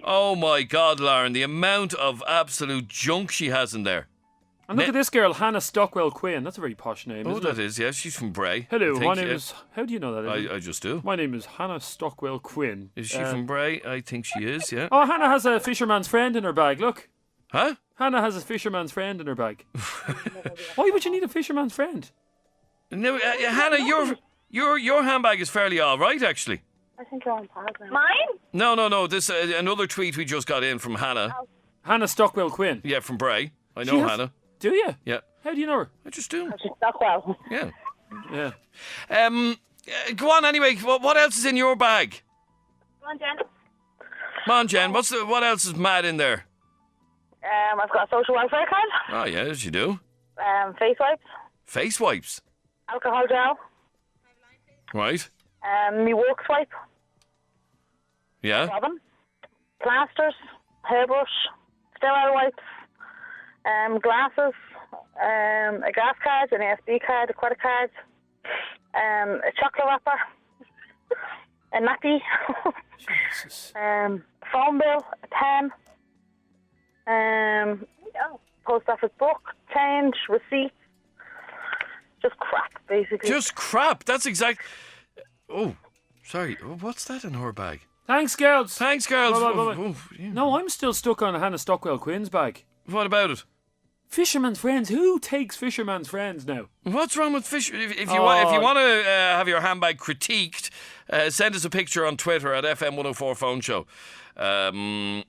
[SPEAKER 1] Oh my God, Lauren, the amount of absolute junk she has in there.
[SPEAKER 2] And look at this girl, Hannah Stockwell Quinn. That's a very posh name,
[SPEAKER 1] Oh,
[SPEAKER 2] isn't it?
[SPEAKER 1] that is, yeah. She's from Bray.
[SPEAKER 2] Hello,
[SPEAKER 1] I
[SPEAKER 2] my
[SPEAKER 1] think,
[SPEAKER 2] name is... How do you know that?
[SPEAKER 1] I just do.
[SPEAKER 2] My name is Hannah Stockwell Quinn.
[SPEAKER 1] Is she from Bray? I think she is, yeah.
[SPEAKER 2] Oh, Hannah has a fisherman's friend in her bag, look.
[SPEAKER 1] Huh?
[SPEAKER 2] Hannah has a fisherman's friend in her bag. Why would you need a fisherman's friend?
[SPEAKER 1] No, Hannah, your handbag is fairly all right, actually.
[SPEAKER 16] I think you're on pause now. Mine?
[SPEAKER 1] No. This another tweet we just got in from Hannah.
[SPEAKER 2] Hannah Stockwell Quinn.
[SPEAKER 1] Yeah, from Bray. I know Hannah.
[SPEAKER 2] Do you?
[SPEAKER 1] Yeah.
[SPEAKER 2] How do you know her?
[SPEAKER 1] I just do.
[SPEAKER 16] She's Stockwell.
[SPEAKER 1] Yeah.
[SPEAKER 2] Yeah.
[SPEAKER 1] Go on anyway. What else is in your bag?
[SPEAKER 16] Come on, Jen.
[SPEAKER 1] Come on, Jen. What else is mad in there?
[SPEAKER 16] I've got a social welfare card.
[SPEAKER 1] Oh, yes, you do.
[SPEAKER 16] Face wipes.
[SPEAKER 1] Face wipes?
[SPEAKER 16] Alcohol gel.
[SPEAKER 1] Right.
[SPEAKER 16] Me work swipe.
[SPEAKER 1] Yeah.
[SPEAKER 16] Robin. Plasters. Hairbrush. Sterile wipes. Glasses. A gas card. An ASB card. A credit card. A chocolate wrapper. A nappy. Phone bill. A pen. Post office book. Change. Receipt. Just crap, basically.
[SPEAKER 1] Just crap. That's exact. Oh, sorry. What's that in her bag?
[SPEAKER 2] Thanks, girls.
[SPEAKER 1] Thanks, girls.
[SPEAKER 2] No, I'm still stuck on Hannah Stockwell Quinn's bag.
[SPEAKER 1] What about it?
[SPEAKER 2] Fisherman's friends. Who takes fisherman's friends now?
[SPEAKER 1] What's wrong with fish? If you want to have your handbag critiqued, send us a picture on Twitter at FM104 Phoneshow, and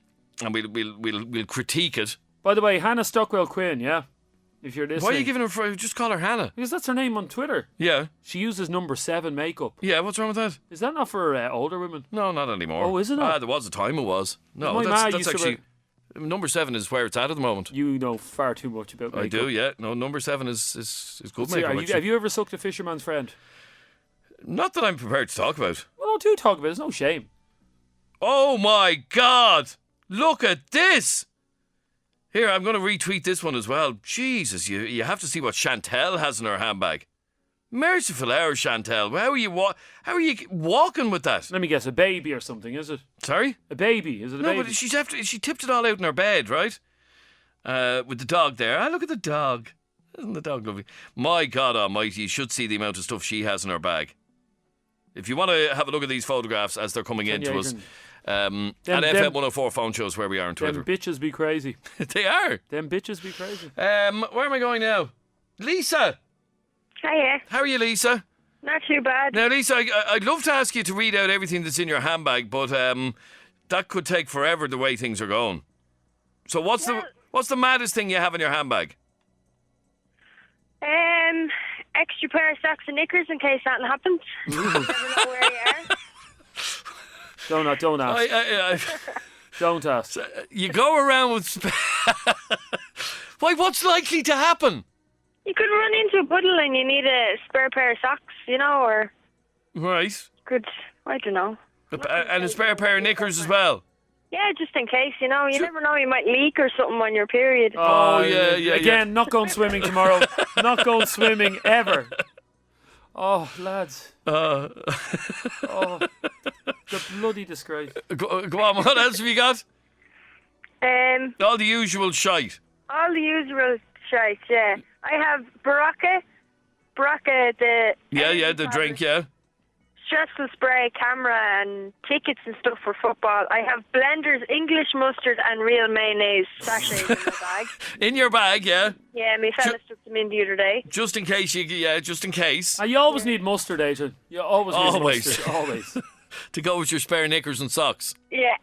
[SPEAKER 1] we'll critique it.
[SPEAKER 2] By the way, Hannah Stockwell Quinn, yeah. If you're listening.
[SPEAKER 1] Why are you giving her? Just call her Hannah.
[SPEAKER 2] Because that's her name on Twitter.
[SPEAKER 1] Yeah.
[SPEAKER 2] She uses number 7 makeup.
[SPEAKER 1] Yeah. What's wrong with that?
[SPEAKER 2] Is that not for older women?
[SPEAKER 1] No, not anymore.
[SPEAKER 2] Oh, isn't it?
[SPEAKER 1] There was a time it was. No, that's actually. Number 7 is where it's at the moment.
[SPEAKER 2] You know far too much about makeup.
[SPEAKER 1] I do, yeah. No, number 7 is good makeup.
[SPEAKER 2] Have you ever sucked a fisherman's friend?
[SPEAKER 1] Not that I'm prepared to talk about.
[SPEAKER 2] Well, do talk about it. There's no shame.
[SPEAKER 1] Oh my God! Look at this! Here, I'm going to retweet this one as well. Jesus, you have to see what Chantel has in her handbag. Merciful hour, Chantel. How are you walking with that?
[SPEAKER 2] Let me guess, a baby or something, is it?
[SPEAKER 1] Sorry?
[SPEAKER 2] A baby, is it a baby?
[SPEAKER 1] No, but she tipped it all out in her bed, right? With the dog there. Ah, look at the dog. Isn't the dog lovely? My God almighty, you should see the amount of stuff she has in her bag. If you want to have a look at these photographs as they're coming in to us, at FM104 Phone Shows where we are on Twitter.
[SPEAKER 2] Them bitches be crazy.
[SPEAKER 1] They are.
[SPEAKER 2] Them bitches be crazy.
[SPEAKER 1] Where am I going now? Lisa!
[SPEAKER 10] Hiya.
[SPEAKER 1] How are you, Lisa?
[SPEAKER 10] Not too bad.
[SPEAKER 1] Now, Lisa, I'd love to ask you to read out everything that's in your handbag, but that could take forever the way things are going. So what's the maddest thing you have in your handbag?
[SPEAKER 10] Extra pair of socks and knickers in case something happens. You never know where you are.
[SPEAKER 2] Don't ask. Don't ask.
[SPEAKER 1] You go around with... Why, what's likely to happen?
[SPEAKER 10] You could run into a puddle and you need a spare pair of socks, or...
[SPEAKER 1] Right.
[SPEAKER 10] I don't know.
[SPEAKER 1] And a spare pair of knickers as well?
[SPEAKER 10] Yeah, just in case, You never know, you might leak or something on your period.
[SPEAKER 1] Oh, yeah.
[SPEAKER 2] Again, not going swimming tomorrow. Not going swimming ever. Oh, lads.
[SPEAKER 1] Oh,
[SPEAKER 2] the bloody disgrace.
[SPEAKER 1] Go on, what else have you got? All the usual shite.
[SPEAKER 10] All the usual shite, yeah. I have Baraka, the...
[SPEAKER 1] Yeah, the drink, yeah.
[SPEAKER 10] Stressful spray, camera and tickets and stuff for football. I have blenders, English mustard and real mayonnaise sachets in my bag.
[SPEAKER 1] In your bag, yeah?
[SPEAKER 10] Yeah, my fella stuck them in the other day.
[SPEAKER 1] Just in case, just in case.
[SPEAKER 2] You always need mustard, Adrian. You always need mustard, always.
[SPEAKER 1] To go with your spare knickers and socks.
[SPEAKER 10] Yeah.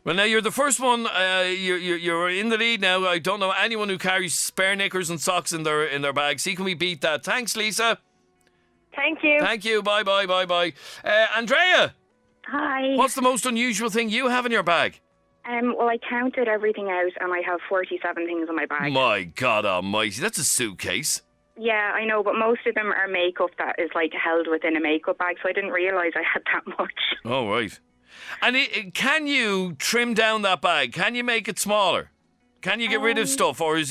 [SPEAKER 1] Well, now you're the first one. You're in the lead now. I don't know anyone who carries spare knickers and socks in their bag. See, can we beat that? Thanks, Lisa.
[SPEAKER 10] Thank you.
[SPEAKER 1] Thank you. Bye. Andrea.
[SPEAKER 17] Hi.
[SPEAKER 1] What's the most unusual thing you have in your bag?
[SPEAKER 17] Well, I counted everything out and I have 47 things in my bag.
[SPEAKER 1] My God almighty, that's a suitcase.
[SPEAKER 17] Yeah, I know, but most of them are makeup that is held within a makeup bag, so I didn't realise I had that much.
[SPEAKER 1] Oh, right. And can you trim down that bag? Can you make it smaller? Can you get rid of stuff? Or you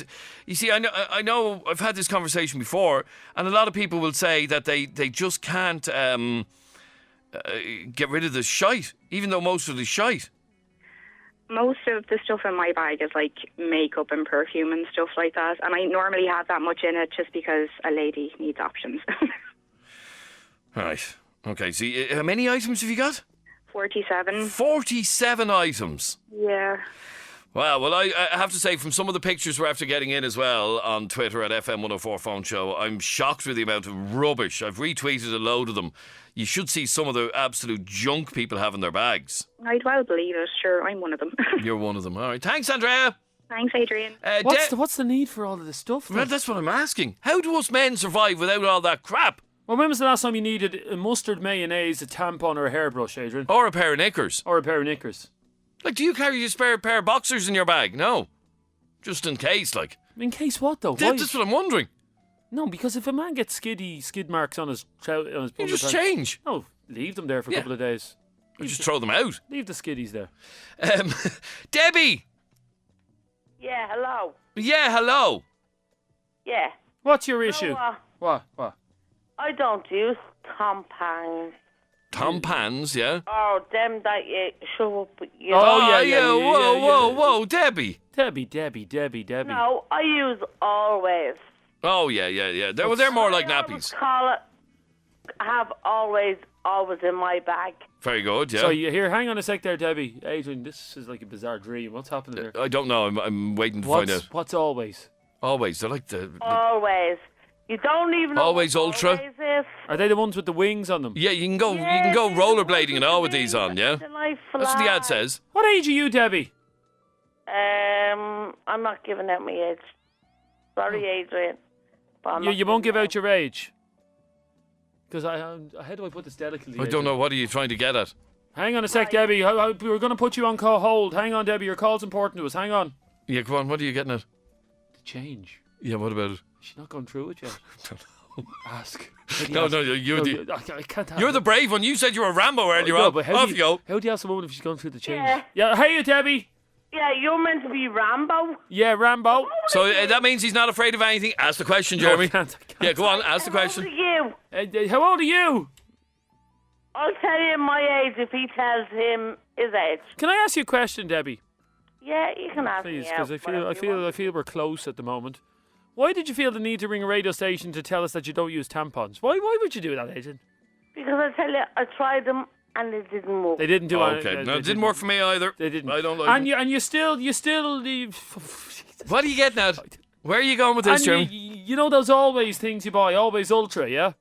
[SPEAKER 1] see, I know I've had this conversation before, and a lot of people will say that they just can't get rid of the shite, even though most of it is shite.
[SPEAKER 17] most of the stuff in my bag is like makeup and perfume and stuff like that, and I normally have that much in it just because a lady needs options.
[SPEAKER 1] Right. Okay, so how many items have you got?
[SPEAKER 17] 47.
[SPEAKER 1] 47 items.
[SPEAKER 17] Yeah.
[SPEAKER 1] Wow, well, I have to say, from some of the pictures we're after getting in as well on Twitter at FM104 Phone Show, I'm shocked with the amount of rubbish. I've retweeted a load of them. You should see some of the absolute junk people have in their bags.
[SPEAKER 17] I'd well believe it. Sure, I'm one of them.
[SPEAKER 1] You're one of them. All right. Thanks, Andrea.
[SPEAKER 17] Thanks, Adrian.
[SPEAKER 2] What's the need for all of this stuff?
[SPEAKER 1] Well, that's what I'm asking. How do us men survive without all that crap?
[SPEAKER 2] Well, when was the last time you needed a mustard, mayonnaise, a tampon or a hairbrush, Adrian?
[SPEAKER 1] Or a pair of knickers. Like, do you carry a spare pair of boxers in your bag? No. Just in case, like.
[SPEAKER 2] In case what, though? Why?
[SPEAKER 1] That's what I'm wondering.
[SPEAKER 2] No, because if a man gets skid marks on his
[SPEAKER 1] you just change.
[SPEAKER 2] No, leave them there for a couple of days.
[SPEAKER 1] You just throw them out.
[SPEAKER 2] Leave the skiddies there.
[SPEAKER 1] Debbie!
[SPEAKER 18] Yeah, hello.
[SPEAKER 1] Yeah, hello.
[SPEAKER 18] Yeah.
[SPEAKER 2] What's your issue? What?
[SPEAKER 18] I don't use tampons.
[SPEAKER 1] Tampons, yeah?
[SPEAKER 18] Oh, them that you shove up your...
[SPEAKER 1] Whoa, Debbie.
[SPEAKER 2] Debbie.
[SPEAKER 18] No, I use Always.
[SPEAKER 1] Oh, yeah. They're more like nappies.
[SPEAKER 18] I have always in my bag.
[SPEAKER 1] Very good, yeah.
[SPEAKER 2] So, here, hang on a sec there, Debbie. Adrian, this is like a bizarre dream. What's happening there?
[SPEAKER 1] I don't know. I'm waiting to find out.
[SPEAKER 2] What's Always?
[SPEAKER 1] Always. They're like the...
[SPEAKER 18] Always. You don't even know
[SPEAKER 1] Always
[SPEAKER 18] what
[SPEAKER 1] Ultra.
[SPEAKER 18] Always is.
[SPEAKER 2] Are they the ones with the wings on them?
[SPEAKER 1] Yeah, you can go rollerblading and all with these on, yeah? That's what the ad says.
[SPEAKER 2] What age are you, Debbie?
[SPEAKER 18] I'm not giving out my age. Sorry, Adrian.
[SPEAKER 2] You won't give out your age? Because how do I put this delicately?
[SPEAKER 1] I don't know. What are you trying to get at?
[SPEAKER 2] Hang on a sec, Debbie. We're going to put you on hold. Hang on, Debbie. Your call's important to us. Hang on.
[SPEAKER 1] Yeah, come on. What are you getting at?
[SPEAKER 2] The change.
[SPEAKER 1] Yeah, what about it?
[SPEAKER 2] She's not gone through it yet. Ask.
[SPEAKER 1] No,
[SPEAKER 2] I can't have
[SPEAKER 1] you're the brave one. You said you were Rambo earlier on. Off you go.
[SPEAKER 2] How do you ask a woman if she's gone through the change? Yeah, hey, Debbie.
[SPEAKER 18] Yeah, you're meant to be Rambo.
[SPEAKER 2] Yeah, Rambo.
[SPEAKER 1] So that means he's not afraid of anything. Ask the question, Jeremy.
[SPEAKER 2] I can't.
[SPEAKER 1] Yeah, go on. Ask the question.
[SPEAKER 2] How old are you?
[SPEAKER 18] I'll tell him my age if he tells him his age.
[SPEAKER 2] Can I ask you a question, Debbie?
[SPEAKER 18] Yeah, you can ask me.
[SPEAKER 2] Please, because I feel we're close at the moment. Why did you feel the need to ring a radio station to tell us that you don't use tampons? Why would you do that, Adrian?
[SPEAKER 18] Because I tell you, I tried them and it didn't work.
[SPEAKER 2] They didn't do it.
[SPEAKER 1] Okay, no, it didn't work for me either.
[SPEAKER 2] They didn't.
[SPEAKER 1] I don't like
[SPEAKER 2] and
[SPEAKER 1] it.
[SPEAKER 2] You still.
[SPEAKER 1] What are you getting at? Where are you going with this, Jeremy?
[SPEAKER 2] You know those Always things you buy, Always Ultra, yeah?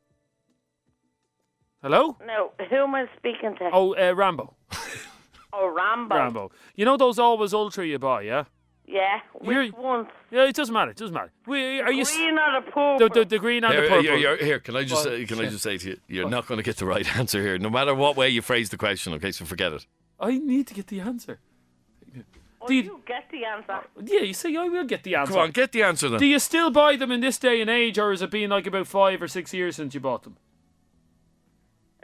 [SPEAKER 2] Hello?
[SPEAKER 18] No, who am I speaking to?
[SPEAKER 2] Oh, Rambo.
[SPEAKER 18] Oh, Rambo.
[SPEAKER 2] You know those Always Ultra you buy, yeah?
[SPEAKER 18] Yeah, which ones?
[SPEAKER 2] Yeah, it doesn't matter.
[SPEAKER 18] Green or the purple?
[SPEAKER 2] The green and the purple.
[SPEAKER 1] Here, can I just say to you, you're not going to get the right answer here, no matter what way you phrase the question, okay, so forget it.
[SPEAKER 2] I need to get the answer.
[SPEAKER 18] Oh, you get the answer.
[SPEAKER 2] Yeah, you see, I will get the answer.
[SPEAKER 1] Come on, get the answer then.
[SPEAKER 2] Do you still buy them in this day and age, or has it been like about 5 or 6 years since you bought them?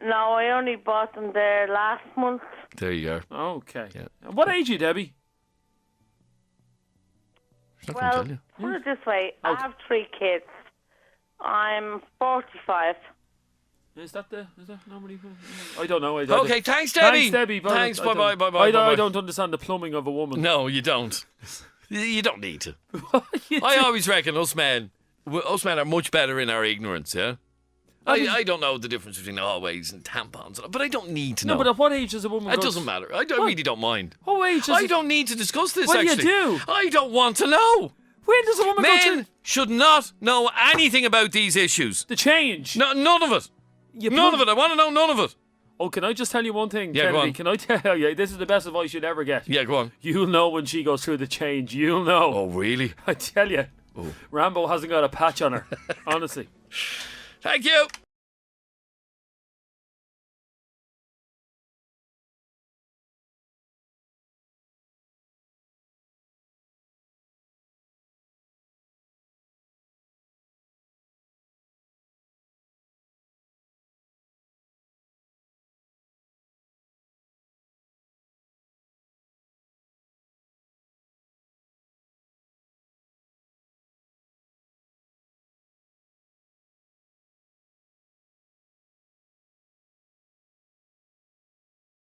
[SPEAKER 18] No, I only bought them there last month.
[SPEAKER 1] There you are.
[SPEAKER 2] Okay.
[SPEAKER 1] Yeah.
[SPEAKER 2] What age are you, Debbie?
[SPEAKER 18] Well, put it this way. I have 3 kids. I'm 45.
[SPEAKER 2] Is that normally? I don't know.
[SPEAKER 1] Okay, thanks, Debbie.
[SPEAKER 2] Thanks, Debbie.
[SPEAKER 1] Thanks, bye.
[SPEAKER 2] I don't understand the plumbing of a woman.
[SPEAKER 1] No, you don't. You don't need to. I always reckon us men are much better in our ignorance, yeah? I don't know the difference between Always and tampons, but I don't need to know.
[SPEAKER 2] No, but at what age does a woman
[SPEAKER 1] It doesn't matter. I really don't mind.
[SPEAKER 2] What age
[SPEAKER 1] I don't need to discuss this,
[SPEAKER 2] what
[SPEAKER 1] actually.
[SPEAKER 2] do you do?
[SPEAKER 1] I don't want to know.
[SPEAKER 2] When does a woman go through...
[SPEAKER 1] Men should not know anything about these issues.
[SPEAKER 2] The change?
[SPEAKER 1] No, none of it. None of it. I want to know none of it.
[SPEAKER 2] Oh, can I just tell you one thing,
[SPEAKER 1] Yeah,
[SPEAKER 2] Kennedy?
[SPEAKER 1] go on.
[SPEAKER 2] Can I tell you, this is the best advice you'd ever get.
[SPEAKER 1] Yeah, go on.
[SPEAKER 2] You'll know when she goes through the change. You'll know.
[SPEAKER 1] Oh, really?
[SPEAKER 2] I tell you.
[SPEAKER 1] Oh.
[SPEAKER 2] Rambo hasn't got a patch on her. Honestly.
[SPEAKER 1] Thank you.